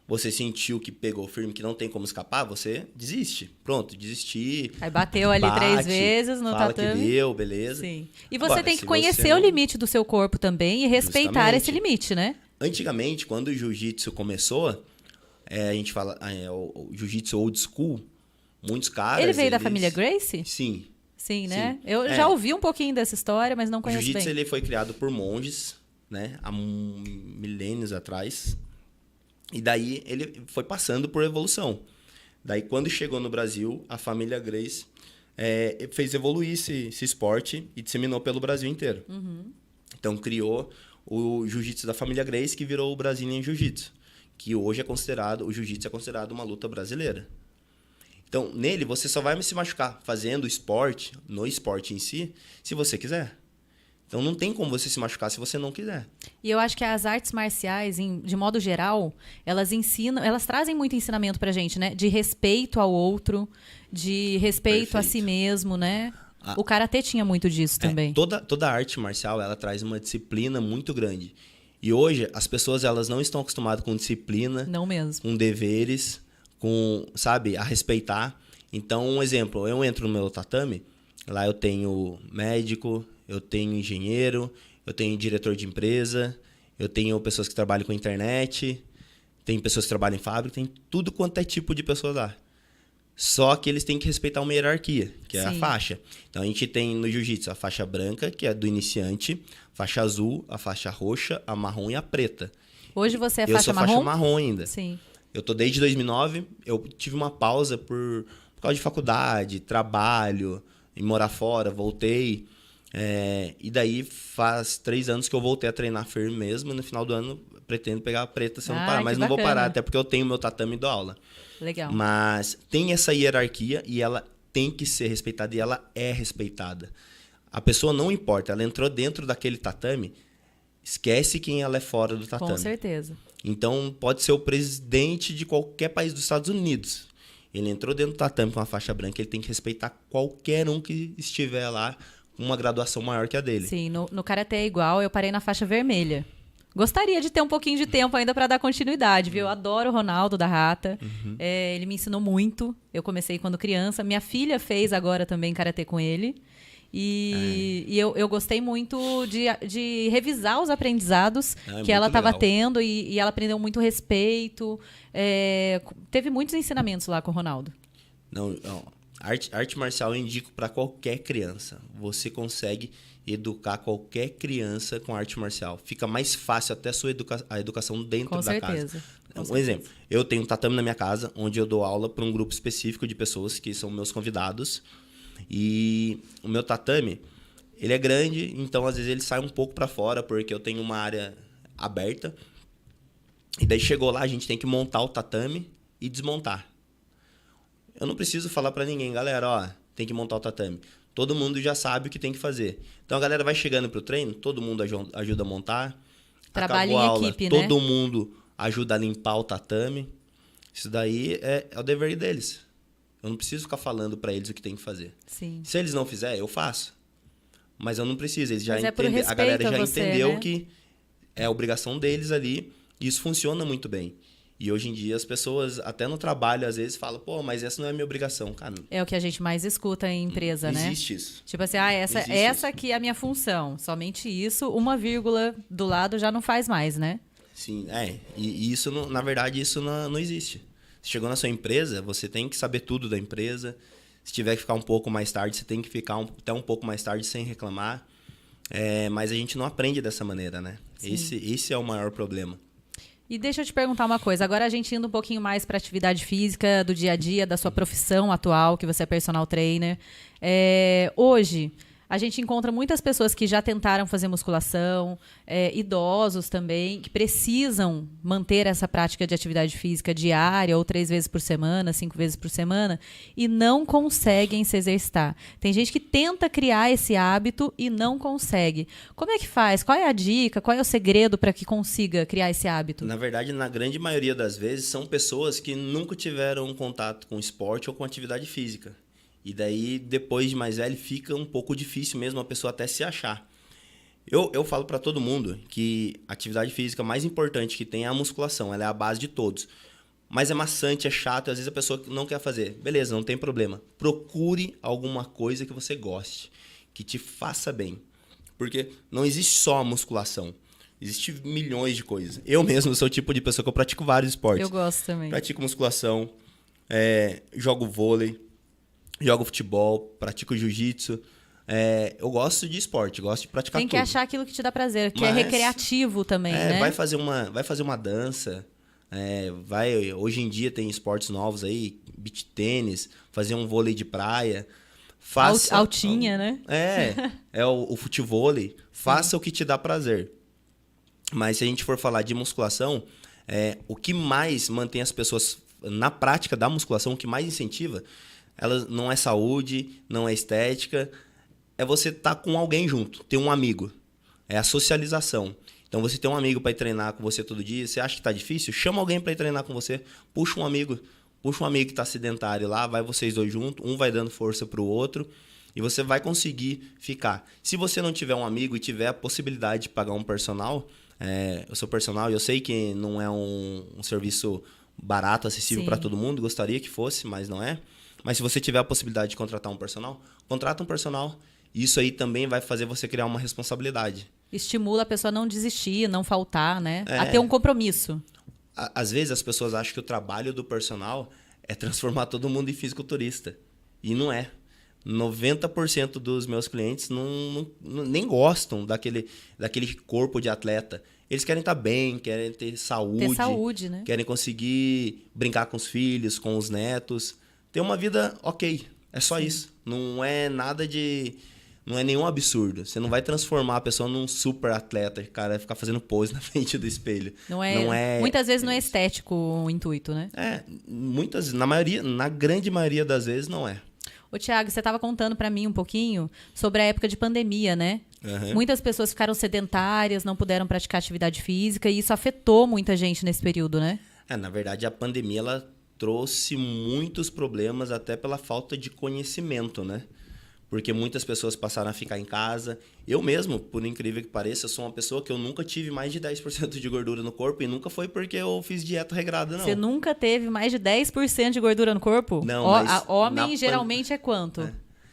você sentiu que pegou firme, que não tem como escapar, você desiste. Pronto, desistir. Aí bateu ali 3 vezes no fala tatame. Que deu, beleza. Sim. E você Agora, tem que se conhecer você o limite do seu corpo também e respeitar Justamente. esse limite, né? Antigamente, quando o jiu-jitsu começou, a gente fala o jiu-jitsu old school, muitos caras... Ele veio da família Gracie? Sim. Sim, né? Sim. Eu já ouvi um pouquinho dessa história, mas não O conheço jiu-jitsu bem. ele foi criado por monges, né? Há milênios atrás. E daí ele foi passando por evolução. Daí quando chegou no Brasil, a família Gracie fez evoluir esse esporte e disseminou pelo Brasil inteiro. Uhum. Então criou o jiu-jitsu da família Gracie, que virou o Brazilian Jiu-Jitsu. Que hoje o jiu-jitsu é considerado uma luta brasileira. Então, nele, você só vai se machucar fazendo esporte, no esporte em si, se você quiser. Então, não tem como você se machucar se você não quiser. E eu acho que as artes marciais, de modo geral, elas trazem muito ensinamento pra gente, né? De respeito ao outro, de respeito a si mesmo, né? O karatê tinha muito disso também. Toda arte marcial, ela traz uma disciplina muito grande. E hoje, as pessoas, elas não estão acostumadas com disciplina. Não mesmo. Com deveres, com, sabe, a respeitar. Então, um exemplo, eu entro no meu tatame, lá eu tenho médico, eu tenho engenheiro, eu tenho diretor de empresa, eu tenho pessoas que trabalham com internet, tem pessoas que trabalham em fábrica, tem tudo quanto é tipo de pessoa lá. Só que eles têm que respeitar uma hierarquia, que é a faixa. Então, a gente tem no jiu-jitsu a faixa branca, que é do iniciante, faixa azul, a faixa roxa, a marrom e a preta. Hoje você é eu faixa sou marrom? faixa marrom ainda. Sim. Eu tô desde 2009, eu tive uma pausa por causa de faculdade, trabalho, e morar fora, voltei. E daí faz 3 anos que eu voltei a treinar firme mesmo. No final do ano pretendo pegar a preta se eu não parar. Mas não vou parar, até porque eu tenho meu tatame e dou aula. Legal. Mas tem essa hierarquia e ela tem que ser respeitada e ela é respeitada. A pessoa não importa, ela entrou dentro daquele tatame, esquece quem ela é fora do tatame. Com certeza. Então, pode ser o presidente de qualquer país dos Estados Unidos. Ele entrou dentro do tatame com a faixa branca, ele tem que respeitar qualquer um que estiver lá com uma graduação maior que a dele. Sim, no karatê é igual, eu parei na faixa vermelha. Gostaria de ter um pouquinho de tempo ainda para dar continuidade, viu? Eu adoro o Ronaldo da Rata. Uhum. Ele me ensinou muito. Eu comecei quando criança. Minha filha fez agora também karatê com ele. E eu gostei muito de revisar os aprendizados que ela estava tendo e ela aprendeu muito respeito. Teve muitos ensinamentos lá com o Ronaldo. Não, arte marcial eu indico para qualquer criança. Você consegue educar qualquer criança com arte marcial. Fica mais fácil até a educação dentro da casa. Um exemplo, eu tenho um tatame na minha casa, onde eu dou aula para um grupo específico de pessoas que são meus convidados. E o meu tatame, ele é grande, então às vezes ele sai um pouco para fora, porque eu tenho uma área aberta. E daí chegou lá, a gente tem que montar o tatame e desmontar. Eu não preciso falar para ninguém, galera, ó, tem que montar o tatame. Todo mundo já sabe o que tem que fazer. Então a galera vai chegando pro treino, todo mundo ajuda a montar. Trabalho em aula, equipe, todo né? Todo mundo ajuda a limpar o tatame. Isso daí é o dever deles. Eu não preciso ficar falando para eles o que tem que fazer. Sim. Se eles não fizerem, eu faço. Mas eu não preciso. Eles já entendem. A galera já entendeu, né? Que é a obrigação deles ali. E isso funciona muito bem. E hoje em dia as pessoas, até no trabalho, às vezes falam, pô, mas essa não é a minha obrigação, cara. É o que a gente mais escuta em empresa, né? Existe isso. Tipo assim, essa aqui é a minha função. Somente isso, uma vírgula do lado já não faz mais, né? Sim, E isso, na verdade, isso não existe. Se chegou na sua empresa, você tem que saber tudo da empresa. Se tiver que ficar um pouco mais tarde, você tem que ficar até um pouco mais tarde sem reclamar. Mas a gente não aprende dessa maneira, né? Esse é o maior problema. E deixa eu te perguntar uma coisa. Agora a gente indo um pouquinho mais para atividade física do dia a dia, da sua profissão atual, que você é personal trainer. Hoje, a gente encontra muitas pessoas que já tentaram fazer musculação, idosos também, que precisam manter essa prática de atividade física diária, ou 3 vezes por semana, 5 vezes por semana, e não conseguem se exercitar. Tem gente que tenta criar esse hábito e não consegue. Como é que faz? Qual é a dica? Qual é o segredo para que consiga criar esse hábito? Na verdade, na grande maioria das vezes, são pessoas que nunca tiveram contato com esporte ou com atividade física. E daí, depois de mais velho, fica um pouco difícil mesmo a pessoa até se achar. Eu falo para todo mundo que a atividade física mais importante que tem é a musculação. Ela é a base de todos. Mas é maçante, é chato, às vezes a pessoa não quer fazer. Beleza, não tem problema. Procure alguma coisa que você goste, que te faça bem. Porque não existe só a musculação. Existem milhões de coisas. Eu mesmo sou o tipo de pessoa que eu pratico vários esportes. Eu gosto também. Pratico musculação, jogo vôlei, jogo futebol, pratico jiu-jitsu. Eu gosto de esporte, gosto de praticar tudo. Tem que achar aquilo que te dá prazer, que é recreativo também, né? Vai fazer uma dança. Hoje em dia tem esportes novos aí, beach tênis, fazer um vôlei de praia. Altinha, né? O futevôlei. Faça o que te dá prazer. Mas se a gente for falar de musculação, o que mais mantém as pessoas na prática da musculação, o que mais incentiva, ela não é saúde, não é estética, é você estar com alguém junto, ter um amigo. É a socialização. Então você tem um amigo para ir treinar com você todo dia, você acha que está difícil? Chama alguém para ir treinar com você, puxa um amigo que está sedentário lá, vai vocês dois juntos, um vai dando força para o outro e você vai conseguir ficar. Se você não tiver um amigo e tiver a possibilidade de pagar um personal, eu sou personal e eu sei que não é um serviço barato, acessível para todo mundo, gostaria que fosse, mas não é. Mas se você tiver a possibilidade de contratar um personal, contrata um personal. Isso aí também vai fazer você criar uma responsabilidade. Estimula a pessoa a não desistir, não faltar, né? A ter um compromisso. Às vezes as pessoas acham que o trabalho do personal é transformar todo mundo em fisiculturista. E não é. 90% dos meus clientes nem gostam daquele corpo de atleta. Eles querem estar bem, querem ter saúde. Ter saúde, né? Querem conseguir brincar com os filhos, com os netos. Ter uma vida ok. É só isso. Não é nada de... Não é nenhum absurdo. Você não vai transformar a pessoa num super atleta, cara, ficar fazendo pose na frente do espelho. Não é muitas vezes não é estético o intuito, né? Na grande maioria das vezes não é. Ô, Thiago, você estava contando para mim um pouquinho sobre a época de pandemia, né? Uhum. Muitas pessoas ficaram sedentárias, não puderam praticar atividade física e isso afetou muita gente nesse período, né? Na verdade, a pandemia ela trouxe muitos problemas até pela falta de conhecimento, né? Porque muitas pessoas passaram a ficar em casa. Eu mesmo, por incrível que pareça, sou uma pessoa que eu nunca tive mais de 10% de gordura no corpo e nunca foi porque eu fiz dieta regrada, não. Você nunca teve mais de 10% de gordura no corpo? Não, mas... Homem geralmente é quanto?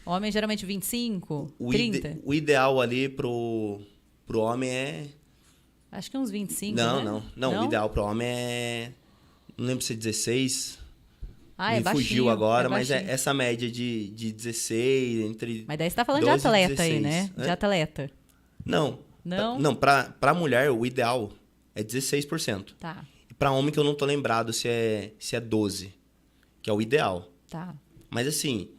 Homem geralmente 25, 30? O ideal ali pro homem é... Acho que uns 25, Não. O ideal pro homem é... Não lembro se é 16... Me fugiu agora, mas é essa média de 16, entre... Mas daí você tá falando de atleta 16, aí, né? De atleta. Não. Não, pra mulher, o ideal é 16%. Tá. E pra homem que eu não tô lembrado se é 12%, que é o ideal. Tá. Mas assim...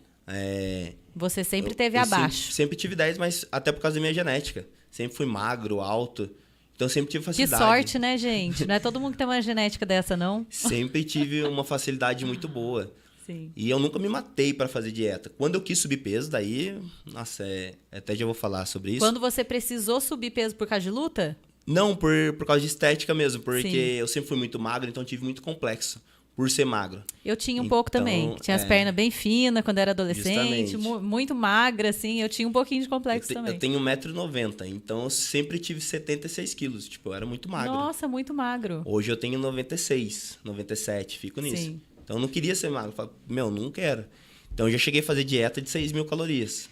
Você sempre teve abaixo. Sempre tive 10, mas até por causa da minha genética. Sempre fui magro, alto... Então, sempre tive facilidade. Que sorte, né, gente? Não é todo mundo que tem uma genética dessa, não? Sempre tive uma facilidade muito boa. Sim. E eu nunca me matei para fazer dieta. Quando eu quis subir peso, daí... Nossa, até já vou falar sobre isso. Quando você precisou subir peso por causa de luta? Não, por causa de estética mesmo. Porque Sim. eu sempre fui muito magro, então tive muito complexo por ser magro. Eu tinha um pouco também. Tinha as pernas bem finas quando era adolescente. Muito magra, assim. Eu tinha um pouquinho de complexo também. Eu tenho 1,90 m, então eu sempre tive 76 quilos. Tipo, eu era muito magro. Nossa, muito magro. Hoje eu tenho 96, 97, fico nisso. Sim. Então eu não queria ser magro. Eu falei, não quero. Então eu já cheguei a fazer dieta de 6.000 calorias.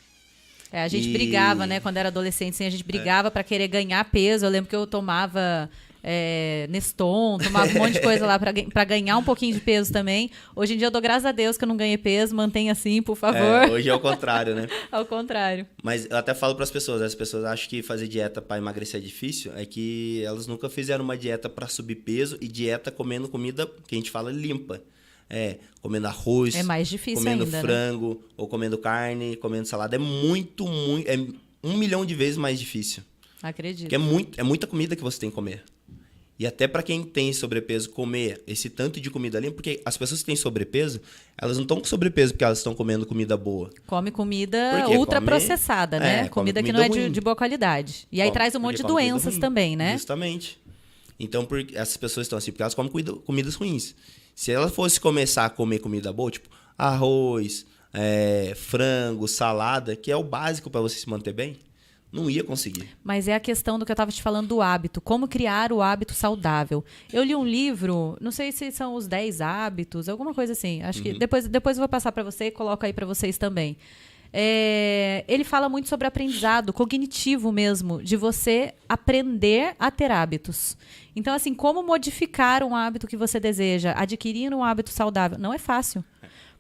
A gente brigava, né? Quando era adolescente, assim, a gente brigava pra querer ganhar peso. Eu lembro que eu tomava Neston, tomava um monte de coisa lá pra ganhar um pouquinho de peso também. Hoje em dia eu dou graças a Deus que eu não ganhei peso, mantenha assim, por favor. Hoje é o contrário, né? Ao contrário. Mas eu até falo para as pessoas acham que fazer dieta para emagrecer é difícil, é que elas nunca fizeram uma dieta para subir peso e dieta comendo comida que a gente fala limpa. Comendo arroz, é mais difícil comendo ainda, frango, né? Ou comendo carne, comendo salada. É muito, é 1 milhão de vezes mais difícil. Acredito. Porque é muita comida que você tem que comer. E até para quem tem sobrepeso, comer esse tanto de comida limpa, porque as pessoas que têm sobrepeso, elas não estão com sobrepeso porque elas estão comendo comida boa. Come comida ultraprocessada, né? Comida que não é de boa qualidade. E aí traz um monte de doenças também, né? Justamente. Então, essas pessoas estão assim, porque elas comem comidas ruins. Se ela fosse começar a comer comida boa, tipo arroz, frango, salada, que é o básico para você se manter bem, não ia conseguir. Mas é a questão do que eu estava te falando do hábito. Como criar o hábito saudável. Eu li um livro, não sei se são os 10 hábitos, alguma coisa assim. Acho que depois eu vou passar para você e coloco aí para vocês também. Ele fala muito sobre aprendizado cognitivo mesmo, de você aprender a ter hábitos. Então, assim, como modificar um hábito que você deseja, adquirir um hábito saudável, não é fácil.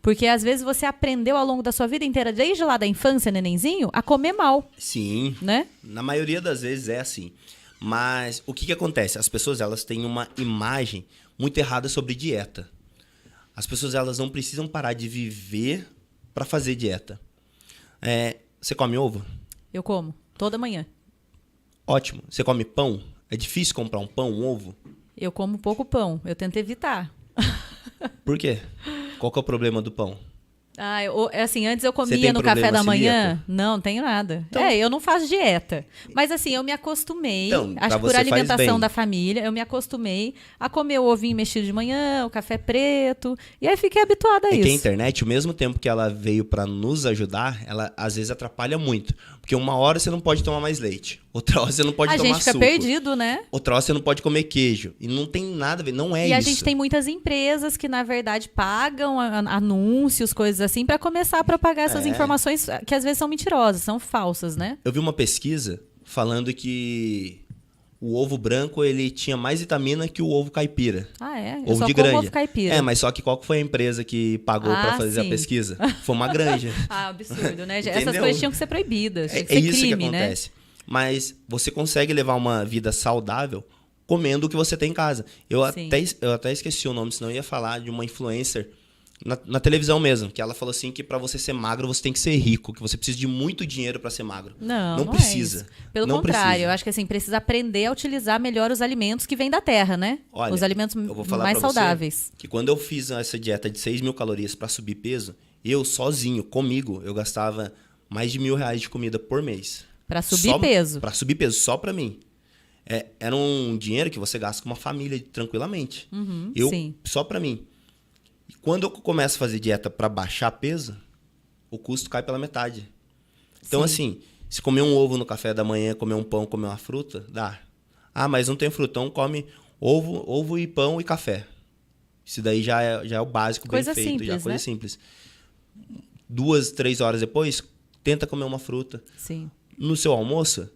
Porque, às vezes, você aprendeu ao longo da sua vida inteira, desde lá da infância, nenenzinho, a comer mal. Sim. Né? Na maioria das vezes é assim. Mas o que acontece? As pessoas, elas têm uma imagem muito errada sobre dieta. As pessoas, elas não precisam parar de viver para fazer dieta. Você come ovo? Eu como. Toda manhã. Ótimo. Você come pão? É difícil comprar um pão, um ovo? Eu como pouco pão. Eu tento evitar. Por quê? Qual que é o problema do pão? Assim, antes eu comia no café da manhã. Celíaco? Não tenho nada. Então, eu não faço dieta. Mas assim, eu me acostumei. Então, acho que por alimentação da família, eu me acostumei a comer o ovinho mexido de manhã, o café preto. E aí fiquei habituada a isso. Que a internet, ao mesmo tempo que ela veio para nos ajudar, ela às vezes atrapalha muito. Porque uma hora você não pode tomar mais leite. Outra hora você não pode tomar suco. A gente fica perdido, né? Outra hora você não pode comer queijo. E não tem nada a ver, não é isso. E a gente tem muitas empresas que, na verdade, pagam anúncios, coisas assim, para começar a propagar essas informações que às vezes são mentirosas, são falsas, né? Eu vi uma pesquisa falando que o ovo branco ele tinha mais vitamina que o ovo caipira. Eu ovo só de como granja. ovo caipira. Mas só que qual foi a empresa que pagou para fazer sim. a pesquisa? Foi uma granja. Absurdo, né? Essas coisas tinham que ser proibidas. Tinha que ser isso crime, que acontece. Né? Mas você consegue levar uma vida saudável comendo o que você tem em casa. Eu até esqueci o nome, senão eu ia falar de uma influencer na televisão mesmo, que ela falou assim que para você ser magro você tem que ser rico, que você precisa de muito dinheiro para ser magro. Não precisa. Pelo contrário, eu acho que assim precisa aprender a utilizar melhor os alimentos que vêm da terra, né? Olha, os alimentos eu vou falar mais pra saudáveis. Você que quando eu fiz essa dieta de 6.000 calorias para subir peso, eu sozinho, comigo, eu gastava mais de R$1.000 de comida por mês. Para subir peso. Para subir peso, só para mim. Era um dinheiro que você gasta com uma família tranquilamente. Sim. Só para mim. E quando eu começo a fazer dieta para baixar peso, o custo cai pela metade. Então, assim, se comer um ovo no café da manhã, comer um pão, comer uma fruta, dá. Mas não tem fruta, então come ovo e pão e café. Isso daí já é o básico, coisa bem feito. Simples, coisa né? simples. 2, 3 horas depois, tenta comer uma fruta. Sim. No seu almoço,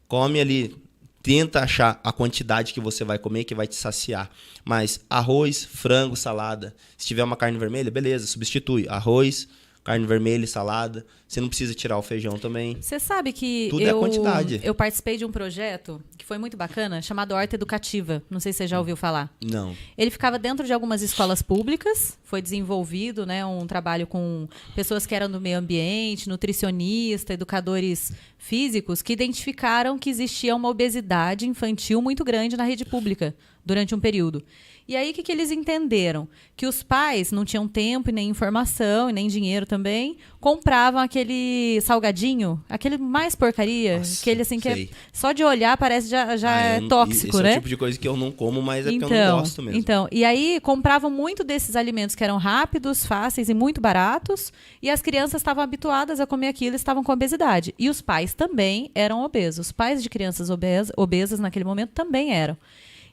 come ali, tenta achar a quantidade que você vai comer que vai te saciar. Mas arroz, frango, salada. Se tiver uma carne vermelha, beleza, substitui. Arroz, carne vermelha e salada. Você não precisa tirar o feijão também. Você sabe que tudo é quantidade. Eu participei de um projeto que foi muito bacana, chamado Horta Educativa. Não sei se você já ouviu falar. Não. Ele ficava dentro de algumas escolas públicas. Foi desenvolvido, né, um trabalho com pessoas que eram do meio ambiente, nutricionistas, educadores físicos, que identificaram que existia uma obesidade infantil muito grande na rede pública durante um período. E aí, o que eles entenderam? Que os pais não tinham tempo e nem informação, e nem dinheiro também, compravam aquele salgadinho, aquele mais porcaria, aquele assim que só de olhar parece já é tóxico, né? Esse é o tipo de coisa que eu não como, mas porque eu não gosto mesmo. Então, e aí compravam muito desses alimentos que eram rápidos, fáceis e muito baratos, e as crianças estavam habituadas a comer aquilo e estavam com obesidade. E os pais também eram obesos. Os pais de crianças obesas naquele momento também eram.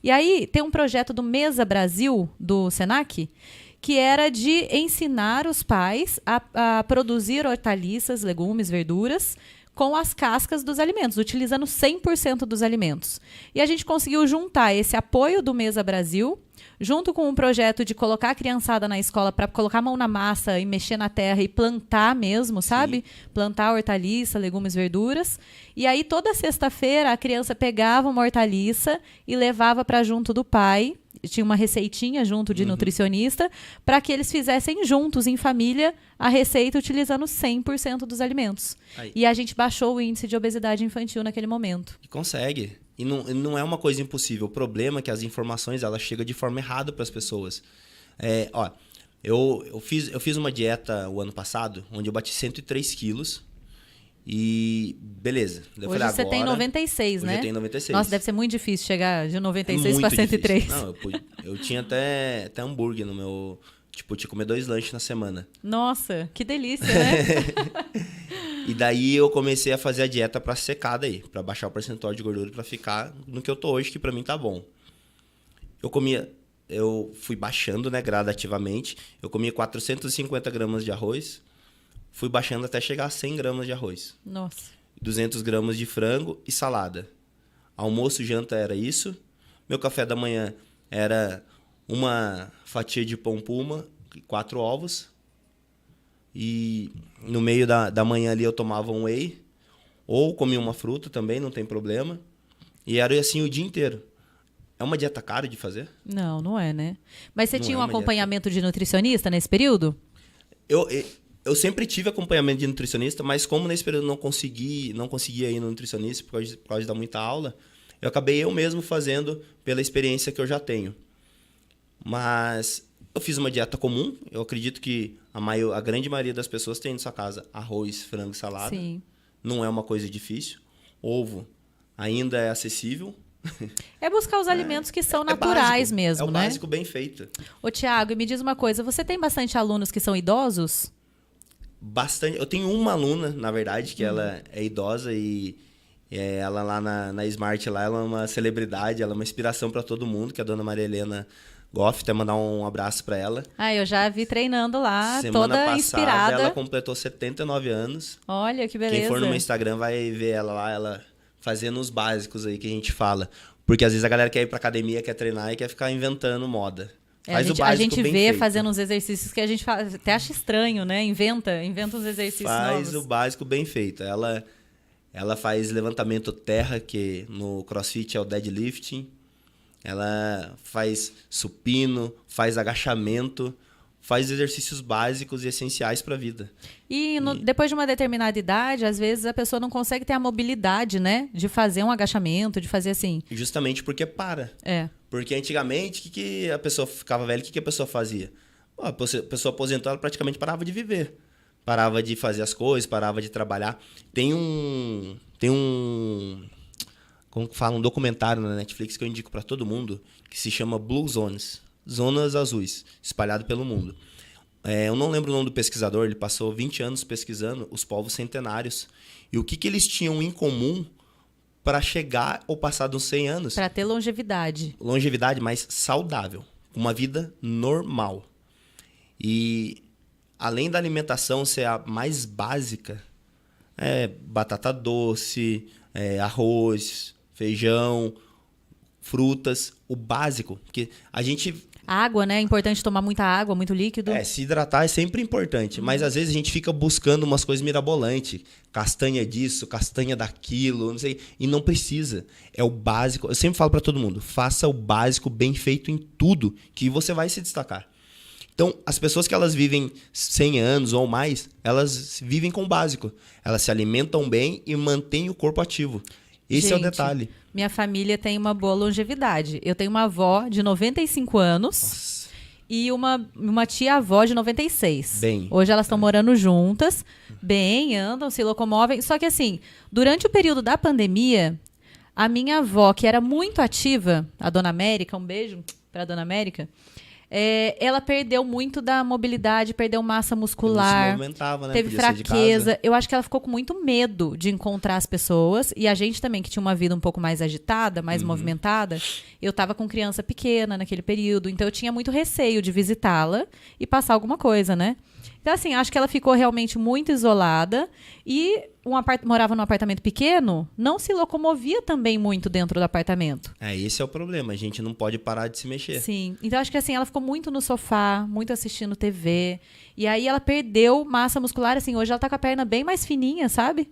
E aí tem um projeto do Mesa Brasil, do Senac, que era de ensinar os pais a produzir hortaliças, legumes, verduras, com as cascas dos alimentos, utilizando 100% dos alimentos. E a gente conseguiu juntar esse apoio do Mesa Brasil, junto com um projeto de colocar a criançada na escola para colocar a mão na massa e mexer na terra e plantar mesmo, sabe? Plantar hortaliça, legumes, verduras. E aí, toda sexta-feira, a criança pegava uma hortaliça e levava para junto do pai. Tinha uma receitinha junto de nutricionista para que eles fizessem juntos, em família, a receita utilizando 100% dos alimentos. Aí. E a gente baixou o índice de obesidade infantil naquele momento. E consegue. E não é uma coisa impossível. O problema é que as informações elas chegam de forma errada para as pessoas. Eu fiz uma dieta o ano passado, onde eu bati 103 quilos. E beleza. Eu Hoje falei, você tem 96, né? Hoje eu tenho 96. Nossa, deve ser muito difícil chegar de 96 muito para 103. difícil. Não, eu tinha até hambúrguer no meu... Tipo, eu tinha que comer 2 lanches na semana. Nossa, que delícia, né? E daí eu comecei a fazer a dieta pra secar daí, pra baixar o percentual de gordura pra ficar no que eu tô hoje, que pra mim tá bom. Eu fui baixando, né, gradativamente. Eu comia 450 gramas de arroz, fui baixando até chegar a 100 gramas de arroz. Nossa. 200 gramas de frango e salada. Almoço e janta era isso. Meu café da manhã era uma fatia de pão puma e 4 ovos. E no meio da manhã ali eu tomava um whey. Ou comia uma fruta também, não tem problema. E era assim o dia inteiro. É uma dieta cara de fazer? Não, não é, né? Mas você Não tinha é um uma acompanhamento de nutricionista nesse período? Eu sempre tive acompanhamento de nutricionista, mas como nesse período eu não conseguia ir no nutricionista por causa de dar muita aula, eu acabei eu mesmo fazendo pela experiência que eu já tenho. Mas eu fiz uma dieta comum. Eu acredito que a grande maioria das pessoas tem na sua casa arroz, frango e salada. Sim. Não é uma coisa difícil. Ovo ainda é acessível. É buscar os alimentos que são naturais básico, mesmo, é o né? básico bem feito. Ô, Tiago, me diz uma coisa. Você tem bastante alunos que são idosos? Bastante. Eu tenho uma aluna, na verdade, que ela é idosa e ela lá na Smart, lá, ela é uma celebridade, ela é uma inspiração para todo mundo, que é a dona Maria Helena Goff. Até mandar um abraço para ela. Ah, eu já vi treinando lá, Semana toda passada, inspirada. ela completou 79 anos. Olha, que beleza. Quem for no meu Instagram vai ver ela lá, ela fazendo os básicos aí que a gente fala. Porque às vezes a galera quer ir pra academia, quer treinar e quer ficar inventando moda. A gente vê feito. fazendo uns exercícios que a gente até acha estranho, né? Inventa uns exercícios Faz novos. o básico bem feito. Ela faz levantamento terra, que no CrossFit é o deadlifting. Ela faz supino, faz agachamento, faz exercícios básicos e essenciais para a vida. E depois de uma determinada idade, às vezes a pessoa não consegue ter a mobilidade, né? De fazer um agachamento, de fazer assim. Justamente porque para. É. Porque antigamente, que a pessoa ficava velha, o que a pessoa fazia? A pessoa aposentou, ela praticamente parava de viver. Parava de fazer as coisas, parava de trabalhar. Tem um como que fala, um documentário na Netflix que eu indico para todo mundo, que se chama Blue Zones, Zonas Azuis, espalhado pelo mundo. Eu não lembro o nome do pesquisador, ele passou 20 anos pesquisando os povos centenários. E o que eles tinham em comum para chegar ou passar dos 100 anos. Para ter longevidade. Longevidade, mas saudável. Uma vida normal. E além da alimentação ser a mais básica, batata doce, arroz, feijão, frutas, o básico. Porque a gente... Água, né? É importante tomar muita água, muito líquido. Se hidratar é sempre importante, mas às vezes a gente fica buscando umas coisas mirabolantes. Castanha disso, castanha daquilo, não sei. E não precisa. É o básico. Eu sempre falo para todo mundo, faça o básico bem feito em tudo, que você vai se destacar. Então, as pessoas que elas vivem 100 anos ou mais, elas vivem com o básico. Elas se alimentam bem e mantêm o corpo ativo. Esse é o detalhe. Minha família tem uma boa longevidade. Eu tenho uma avó de 95 anos. Nossa. E uma tia-avó de 96. Bem. Hoje elas estão morando juntas. Bem, andam, se locomovem. Só que assim, durante o período da pandemia, a minha avó, que era muito ativa, a Dona América, um beijo para a Dona América, ela perdeu muito da mobilidade, perdeu massa muscular, não se movimentava, né? teve Podia ser de fraqueza. casa. Eu acho que ela ficou com muito medo de encontrar as pessoas. E a gente também, que tinha uma vida um pouco mais agitada, mais movimentada, eu estava com criança pequena naquele período, então eu tinha muito receio de visitá-la e passar alguma coisa, né? Então, assim, acho que ela ficou realmente muito isolada e morava num apartamento pequeno, não se locomovia também muito dentro do apartamento. Esse é o problema. A gente não pode parar de se mexer. Sim. Então, acho que assim, ela ficou muito no sofá, muito assistindo TV. E aí ela perdeu massa muscular, assim, hoje ela tá com a perna bem mais fininha, sabe?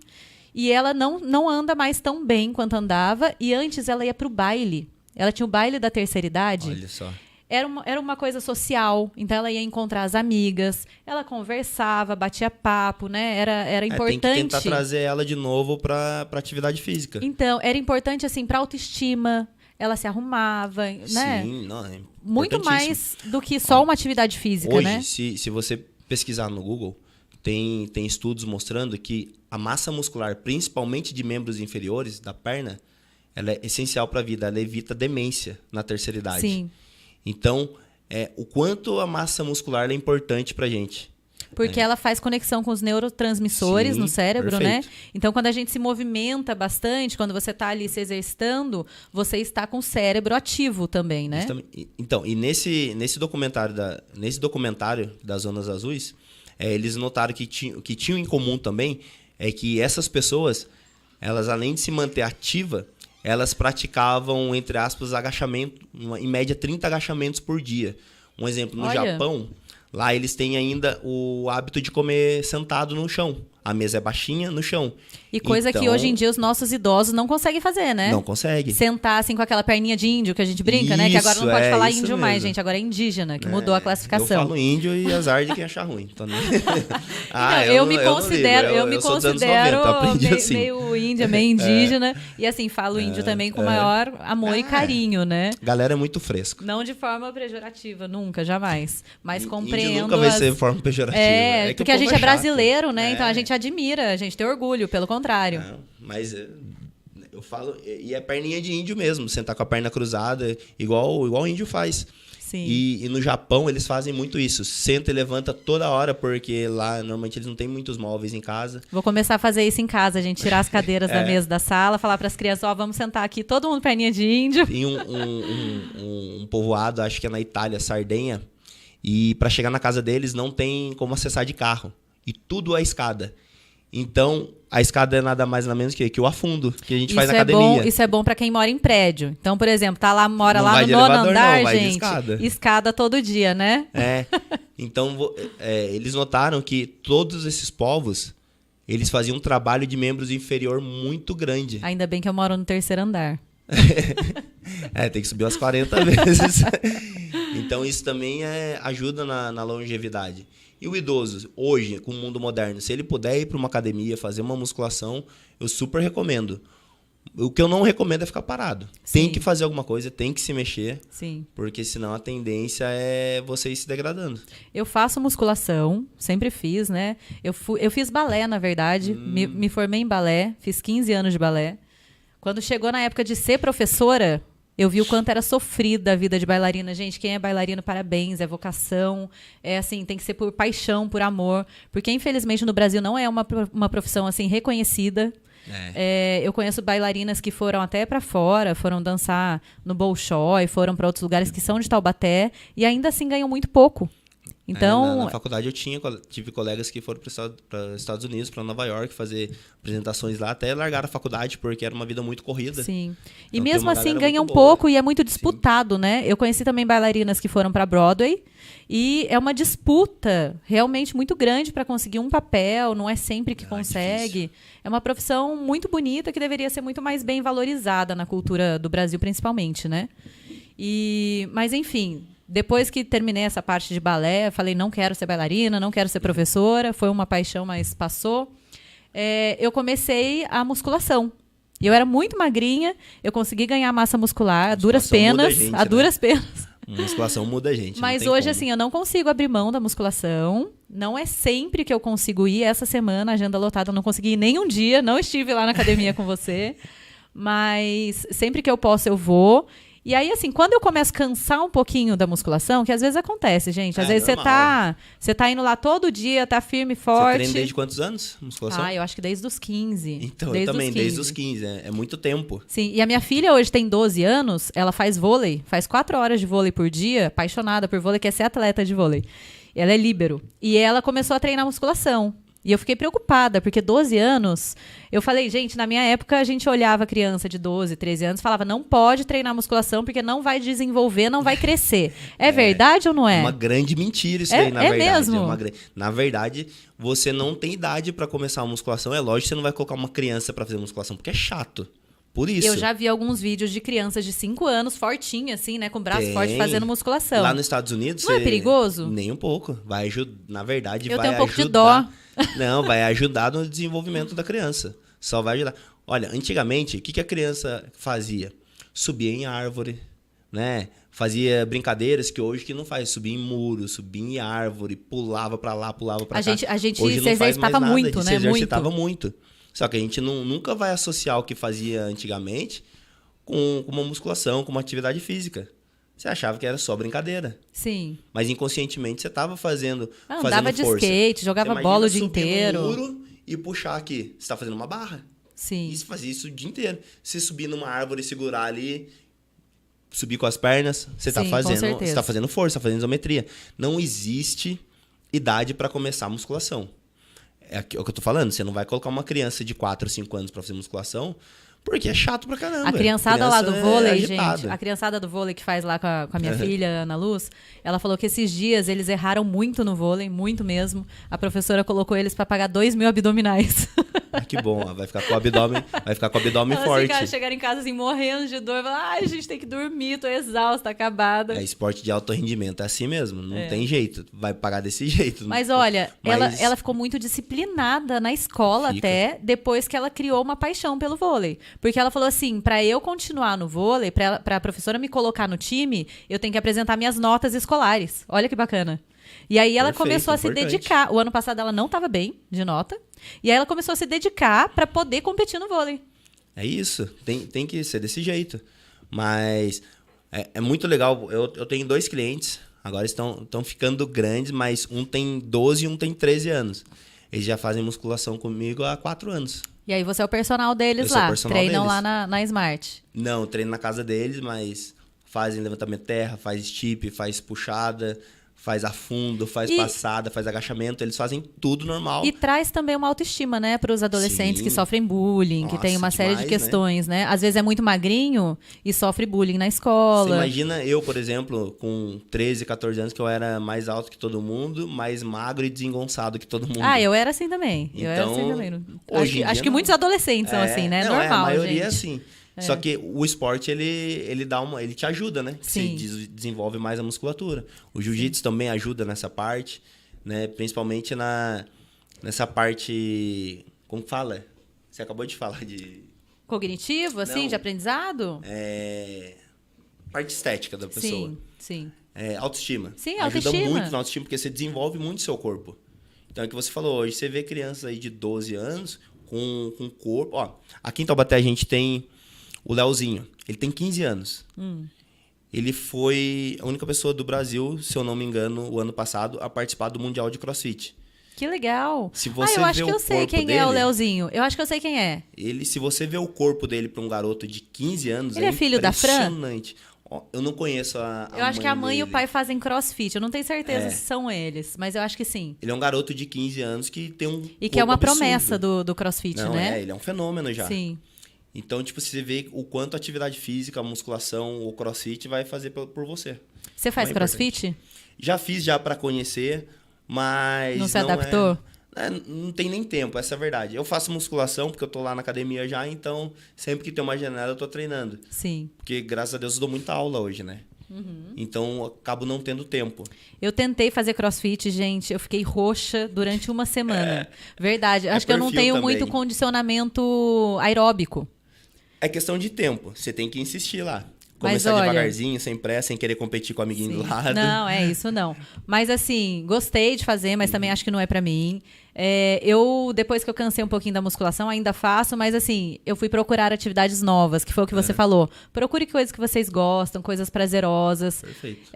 E ela não anda mais tão bem quanto andava. E antes ela ia pro baile. Ela tinha o baile da terceira idade. Olha só. Era uma coisa social, então ela ia encontrar as amigas, ela conversava, batia papo, né? Era importante. Tem que tentar trazer ela de novo para atividade física. Então, era importante, assim, para autoestima, ela se arrumava, né? Sim, não, é muito mais do que só uma atividade física, hoje, né? Se você pesquisar no Google, tem estudos mostrando que a massa muscular, principalmente de membros inferiores da perna, ela é essencial para a vida, ela evita demência na terceira idade. Sim. Então, o quanto a massa muscular é importante pra gente. Porque ela faz conexão com os neurotransmissores no cérebro, perfeito. né? Então, quando a gente se movimenta bastante, quando você está ali se exercitando, você está com o cérebro ativo também, né? Então, e nesse documentário das Zonas Azuis, eles notaram que tinham em comum também é que essas pessoas, elas além de se manter ativa, elas praticavam, entre aspas, agachamento, em média 30 agachamentos por dia. Um exemplo, no Japão, lá eles têm ainda o hábito de comer sentado no chão. A mesa é baixinha no chão. E coisa que hoje em dia os nossos idosos não conseguem fazer, né? Não consegue. Sentar assim com aquela perninha de índio que a gente brinca, né? Que agora não pode falar índio mesmo. mais, gente. Agora é indígena, que mudou a classificação. Eu falo índio e azar de quem achar ruim. Então, eu me considero assim. meio índia, meio indígena. E assim, falo índio também com maior amor e carinho, né? Galera é muito fresco. Não de forma pejorativa, nunca, jamais. Mas compreendo. Índio nunca vai ser de forma pejorativa. Porque a gente é brasileiro, né? Então a gente admira, a gente tem orgulho, pelo contrário. Não, mas eu falo, e é perninha de índio mesmo, sentar com a perna cruzada, igual o índio faz. Sim. E no Japão eles fazem muito isso, senta e levanta toda hora, porque lá normalmente eles não têm muitos móveis em casa. Vou começar a fazer isso em casa, a gente tirar as cadeiras da mesa da sala, falar para as crianças, vamos sentar aqui, todo mundo perninha de índio. Tem um povoado, acho que é na Itália, Sardenha, e para chegar na casa deles não tem como acessar de carro, e tudo é escada. Então, a escada é nada mais nada menos que o afundo, que a gente faz na academia. Isso é bom para quem mora em prédio. Então, por exemplo, mora lá no nono andar, gente, escada todo dia, né? Então, eles notaram que todos esses povos, eles faziam um trabalho de membros inferior muito grande. Ainda bem que eu moro no terceiro andar. Tem que subir umas 40 vezes. Então, isso também ajuda na longevidade. E o idoso, hoje, com o mundo moderno, se ele puder ir para uma academia, fazer uma musculação, eu super recomendo. O que eu não recomendo é ficar parado. Sim. Tem que fazer alguma coisa, tem que se mexer. Sim. Porque senão a tendência é você ir se degradando. Eu faço musculação, sempre fiz, né? Eu fiz balé, na verdade. Me formei em balé, fiz 15 anos de balé. Quando chegou na época de ser professora, eu vi o quanto era sofrida a vida de bailarina. Gente, quem é bailarino, parabéns, é vocação. É assim, tem que ser por paixão, por amor. Porque, infelizmente, no Brasil não é uma profissão assim reconhecida. Eu conheço bailarinas que foram até para fora, foram dançar no Bolshoi, foram para outros lugares que são de Taubaté e ainda assim ganham muito pouco. Então, na faculdade eu tive colegas que foram para Estados Unidos, para Nova York, fazer apresentações lá, até largaram a faculdade, porque era uma vida muito corrida. Sim. E então, mesmo assim ganham pouco e é muito disputado, né? Eu conheci também bailarinas que foram para Broadway e é uma disputa realmente muito grande para conseguir um papel, não é sempre que consegue. Difícil. É uma profissão muito bonita que deveria ser muito mais bem valorizada na cultura do Brasil, principalmente, né? Mas, enfim... Depois que terminei essa parte de balé, falei, não quero ser bailarina, não quero ser professora. Foi uma paixão, mas passou. Eu comecei a musculação. Eu era muito magrinha, eu consegui ganhar massa muscular, a duras penas. Musculação muda a gente. Mas hoje, assim, eu não consigo abrir mão da musculação. Não é sempre que eu consigo ir. Essa semana, agenda lotada, eu não consegui ir nem um dia. Não estive lá na academia com você. Mas sempre que eu posso, eu vou. E aí, assim, quando eu começo a cansar um pouquinho da musculação, que às vezes acontece, gente. Às vezes você tá indo lá todo dia, tá firme, forte. Você treina desde quantos anos, musculação? Eu acho que desde os 15. Então, eu também, desde os 15. É muito tempo. Sim, e a minha filha hoje tem 12 anos, ela faz vôlei, faz 4 horas de vôlei por dia, apaixonada por vôlei, quer ser atleta de vôlei. Ela é líbero. E ela começou a treinar musculação. E eu fiquei preocupada, porque 12 anos... Eu falei, gente, na minha época a gente olhava criança de 12, 13 anos e falava, não pode treinar musculação porque não vai desenvolver, não vai crescer. É verdade ou não é? É uma grande mentira isso daí, na verdade. Mesmo? Na verdade, você não tem idade pra começar a musculação. É lógico que você não vai colocar uma criança pra fazer musculação, porque é chato. Por isso. Eu já vi alguns vídeos de crianças de 5 anos, fortinha, assim, né? Com braço forte, fazendo musculação. Lá nos Estados Unidos... Não é perigoso? Nem um pouco. Vai ajudar. Na verdade, eu vai ajudar. Eu tenho um pouco de dó. Não, vai ajudar no desenvolvimento da criança. Só vai ajudar. Olha, antigamente, o que a criança fazia? Subia em árvore, né? Fazia brincadeiras que hoje que não faz. Subia em muro, subia em árvore, pulava pra lá, pulava pra cá. A gente hoje se exercitava muito, né? Se exercitava muito. Só que a gente nunca vai associar o que fazia antigamente com uma musculação, com uma atividade física. Você achava que era só brincadeira. Sim. Mas inconscientemente você estava fazendo andava de força. Skate, jogava bola o dia subir inteiro. No muro e puxar aqui. Você está fazendo uma barra. Sim. E você fazia isso o dia inteiro. Você subir numa árvore, segurar ali, subir com as pernas, você está fazendo força, está fazendo isometria. Não existe idade para começar a musculação. É o que eu tô falando. Você não vai colocar uma criança de 4 ou 5 anos para fazer musculação, porque é chato pra caramba. A criançada lá do vôlei, agitada. gente, a criançada do vôlei que faz lá com a minha filha, Ana Luz, ela falou que esses dias eles erraram muito no vôlei, muito mesmo. A professora colocou eles pra pagar 2.000 abdominais. Que bom, vai ficar com o abdômen forte. Chegaram em casa assim, morrendo de dor, falar, ai, a gente tem que dormir, tô exausta, acabada. É esporte de alto rendimento, é assim mesmo, não tem jeito, vai pagar desse jeito. Mas olha, ela ficou muito disciplinada na escola até, depois que ela criou uma paixão pelo vôlei. Porque ela falou assim, pra eu continuar no vôlei, pra a professora me colocar no time, eu tenho que apresentar minhas notas escolares. Olha que bacana. E aí ela começou a se dedicar. O ano passado ela não estava bem de nota. E aí ela começou a se dedicar para poder competir no vôlei. É isso. Tem que ser desse jeito. Mas é muito legal. Eu tenho 2 clientes. Agora estão ficando grandes, mas um tem 12 e um tem 13 anos. Eles já fazem musculação comigo há 4 anos. E aí você é o personal deles lá? Treinam lá na Smart? Não, treino na casa deles, mas fazem levantamento terra, faz steep, faz puxada... Faz afundo, faz passada, faz agachamento. Eles fazem tudo normal. E traz também uma autoestima, né? Para os adolescentes que sofrem bullying, que tem uma série de questões, né? Às vezes é muito magrinho e sofre bullying na escola. Você imagina eu, por exemplo, com 13, 14 anos, que eu era mais alto que todo mundo, mais magro e desengonçado que todo mundo. Eu era assim também. Acho que muitos adolescentes são assim, né? Normal, a maioria gente. É assim. Só que o esporte, ele te ajuda, né? Sim. Você desenvolve mais a musculatura. O jiu-jitsu também ajuda nessa parte, né? Principalmente nessa parte... Como fala? Você acabou de falar de... Cognitivo, assim, de aprendizado? Parte estética da pessoa. Sim. Autoestima. Sim, ajuda muito na autoestima, porque você desenvolve muito seu corpo. Então, é o que você falou hoje. Você vê crianças aí de 12 anos com corpo... Ó, aqui em Taubaté a gente tem... O Leozinho, ele tem 15 anos. Ele foi a única pessoa do Brasil, se eu não me engano, o ano passado, a participar do Mundial de CrossFit. Que legal. Se você eu acho que eu sei quem é o Leozinho. Eu acho que eu sei quem é. Se você vê o corpo dele para um garoto de 15 anos, ele é filho da Fran? Impressionante. Eu não conheço a Eu acho que a mãe dele. E o pai fazem CrossFit. Eu não tenho certeza se são eles, mas eu acho que sim. Ele é um garoto de 15 anos que tem um E que é uma absurdo. promessa do CrossFit, né? Ele é um fenômeno já. Sim. Então, você vê o quanto a atividade física, a musculação, o crossfit vai fazer por você. Você faz crossfit? Já fiz para conhecer, mas... Não se adaptou? Não tem nem tempo, essa é a verdade. Eu faço musculação porque eu tô lá na academia já, então sempre que tem uma janela eu tô treinando. Sim. Porque, graças a Deus, eu dou muita aula hoje, né? Então, eu acabo não tendo tempo. Eu tentei fazer crossfit, gente. Eu fiquei roxa durante uma semana. Verdade. Acho que eu não tenho muito condicionamento aeróbico. É questão de tempo. Você tem que insistir lá. Mas Começar devagarzinho, sem pressa, sem querer competir com o amiguinho do lado. Não, é isso não. Mas assim, gostei de fazer, mas também acho que não é pra mim. Depois que eu cansei um pouquinho da musculação, ainda faço, mas assim, eu fui procurar atividades novas, que foi o que você falou. Procure coisas que vocês gostam, coisas prazerosas. Perfeito.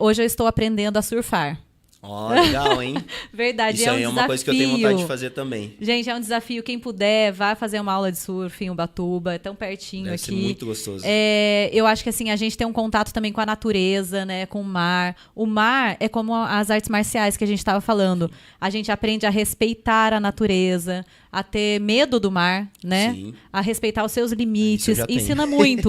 Hoje eu estou aprendendo a surfar. Ó, legal, hein? Verdade, Isso é um aí é uma coisa que eu tenho vontade de fazer também. Gente, é um desafio. Quem puder, vá fazer uma aula de surf em Ubatuba. É tão pertinho Deve aqui. ser muito gostoso. Eu acho que assim, a gente tem um contato também com a natureza, né? Com o mar. O mar é como as artes marciais que a gente estava falando. A gente aprende a respeitar a natureza, a ter medo do mar, né? Sim. A respeitar os seus Isso eu limites. já tenho.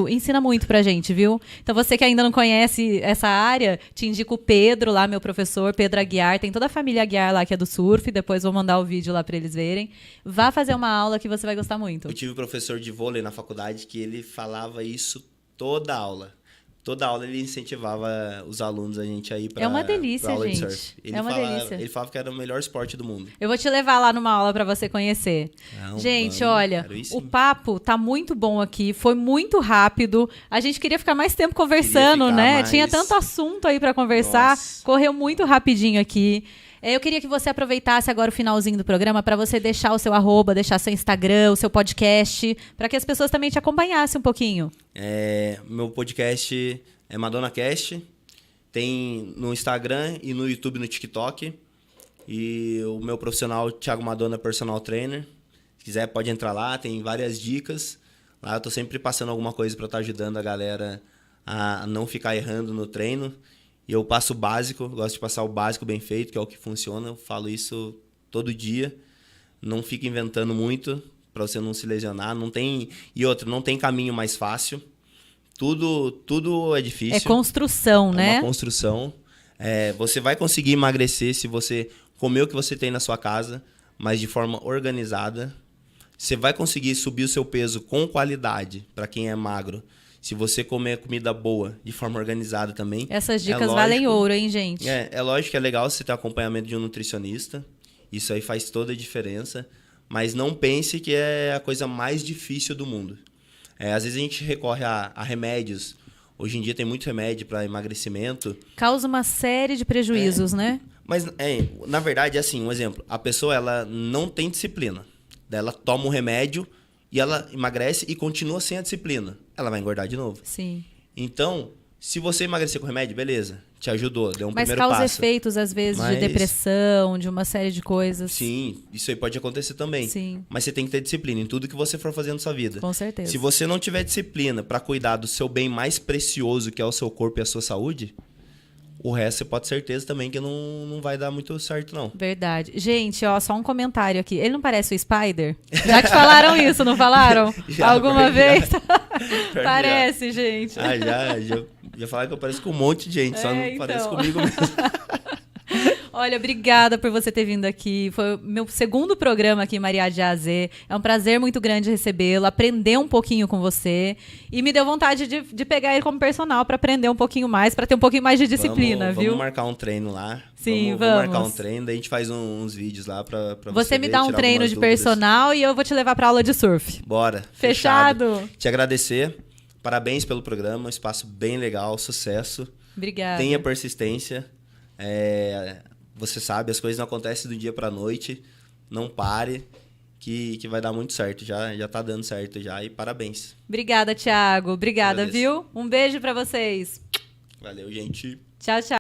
Ensina muito pra gente, viu? Então você que ainda não conhece essa área, te indico o Pedro lá, meu professor, Pedro Aguiar. Tem toda a família Aguiar lá que é do surf. Depois vou mandar o vídeo lá pra eles verem. Vá fazer uma aula que você vai gostar muito. Eu tive um professor de vôlei na faculdade que ele falava isso toda aula. Toda aula ele incentivava os alunos a gente a ir pra, É uma delícia, pra aula de gente. surf. Delícia. Ele falava que era o melhor esporte do mundo. Eu vou te levar lá numa aula pra você conhecer. Não, Gente, vamos, olha, quero ir sim. o papo tá muito bom aqui, foi muito rápido. A gente queria ficar mais tempo conversando, Queria ficar né? mais. Tinha tanto assunto aí pra conversar, Nossa. correu muito rapidinho aqui. Eu queria que você aproveitasse agora o finalzinho do programa para você deixar o seu arroba, deixar seu Instagram, o seu podcast, para que as pessoas também te acompanhassem um pouquinho. Meu podcast é MadonaCast. Tem no Instagram e no YouTube, no TikTok. E o meu profissional, Thiago Madonna, Personal Trainer. Se quiser, pode entrar lá, tem várias dicas. Lá eu tô sempre passando alguma coisa para estar ajudando a galera a não ficar errando no treino. E eu passo o básico, gosto de passar o básico bem feito, que é o que funciona. Eu falo isso todo dia. Não fica inventando muito para você não se lesionar. Não tem caminho mais fácil. Tudo é difícil. É construção, né? É uma construção. Você vai conseguir emagrecer se você comer o que você tem na sua casa, mas de forma organizada. Você vai conseguir subir o seu peso com qualidade, para quem é magro. Se você comer comida boa, de forma organizada também. Essas dicas valem ouro, hein, gente? É lógico que é legal você ter acompanhamento de um nutricionista. Isso aí faz toda a diferença. Mas não pense que é a coisa mais difícil do mundo. Às vezes a gente recorre a remédios. Hoje em dia tem muito remédio para emagrecimento. Causa uma série de prejuízos, né? Mas, na verdade, é assim, um exemplo. A pessoa, ela não tem disciplina. Daí ela toma um remédio e ela emagrece e continua sem a disciplina. Ela vai engordar de novo. Sim. Então, se você emagrecer com remédio, beleza. Te ajudou, deu um Mas primeiro passo. causa efeitos, às vezes, de depressão, de uma série de coisas. Sim, isso aí pode acontecer também. Sim. Mas você tem que ter disciplina em tudo que você for fazer na sua vida. Com certeza. Se você não tiver disciplina para cuidar do seu bem mais precioso, que é o seu corpo e a sua saúde, o resto você pode ter certeza também que não vai dar muito certo, não. Verdade. Gente, ó, só um comentário aqui. Ele não parece o Spider? Já te falaram isso, não falaram? Alguma vez? Parece, gente. Já falaram que eu pareço com um monte de gente, só não parece comigo mesmo. Olha, obrigada por você ter vindo aqui. Foi o meu segundo programa aqui, Maria de AZ. É um prazer muito grande recebê-lo, aprender um pouquinho com você. E me deu vontade de pegar ele como personal para aprender um pouquinho mais, para ter um pouquinho mais de disciplina, viu? Vamos marcar um treino lá. Sim, vamos marcar um treino, daí a gente faz uns vídeos lá pra você me ver, dá um treino de personal e eu vou te levar pra aula de surf. Bora. Fechado? Te agradecer. Parabéns pelo programa, um espaço bem legal, sucesso. Obrigada. Tenha persistência. Você sabe, as coisas não acontecem do dia pra noite. Não pare, que vai dar muito certo. Já tá dando certo já, e parabéns. Obrigada, Thiago. Obrigada, Agradeço. viu? Um beijo pra vocês. Valeu, gente. Tchau, tchau.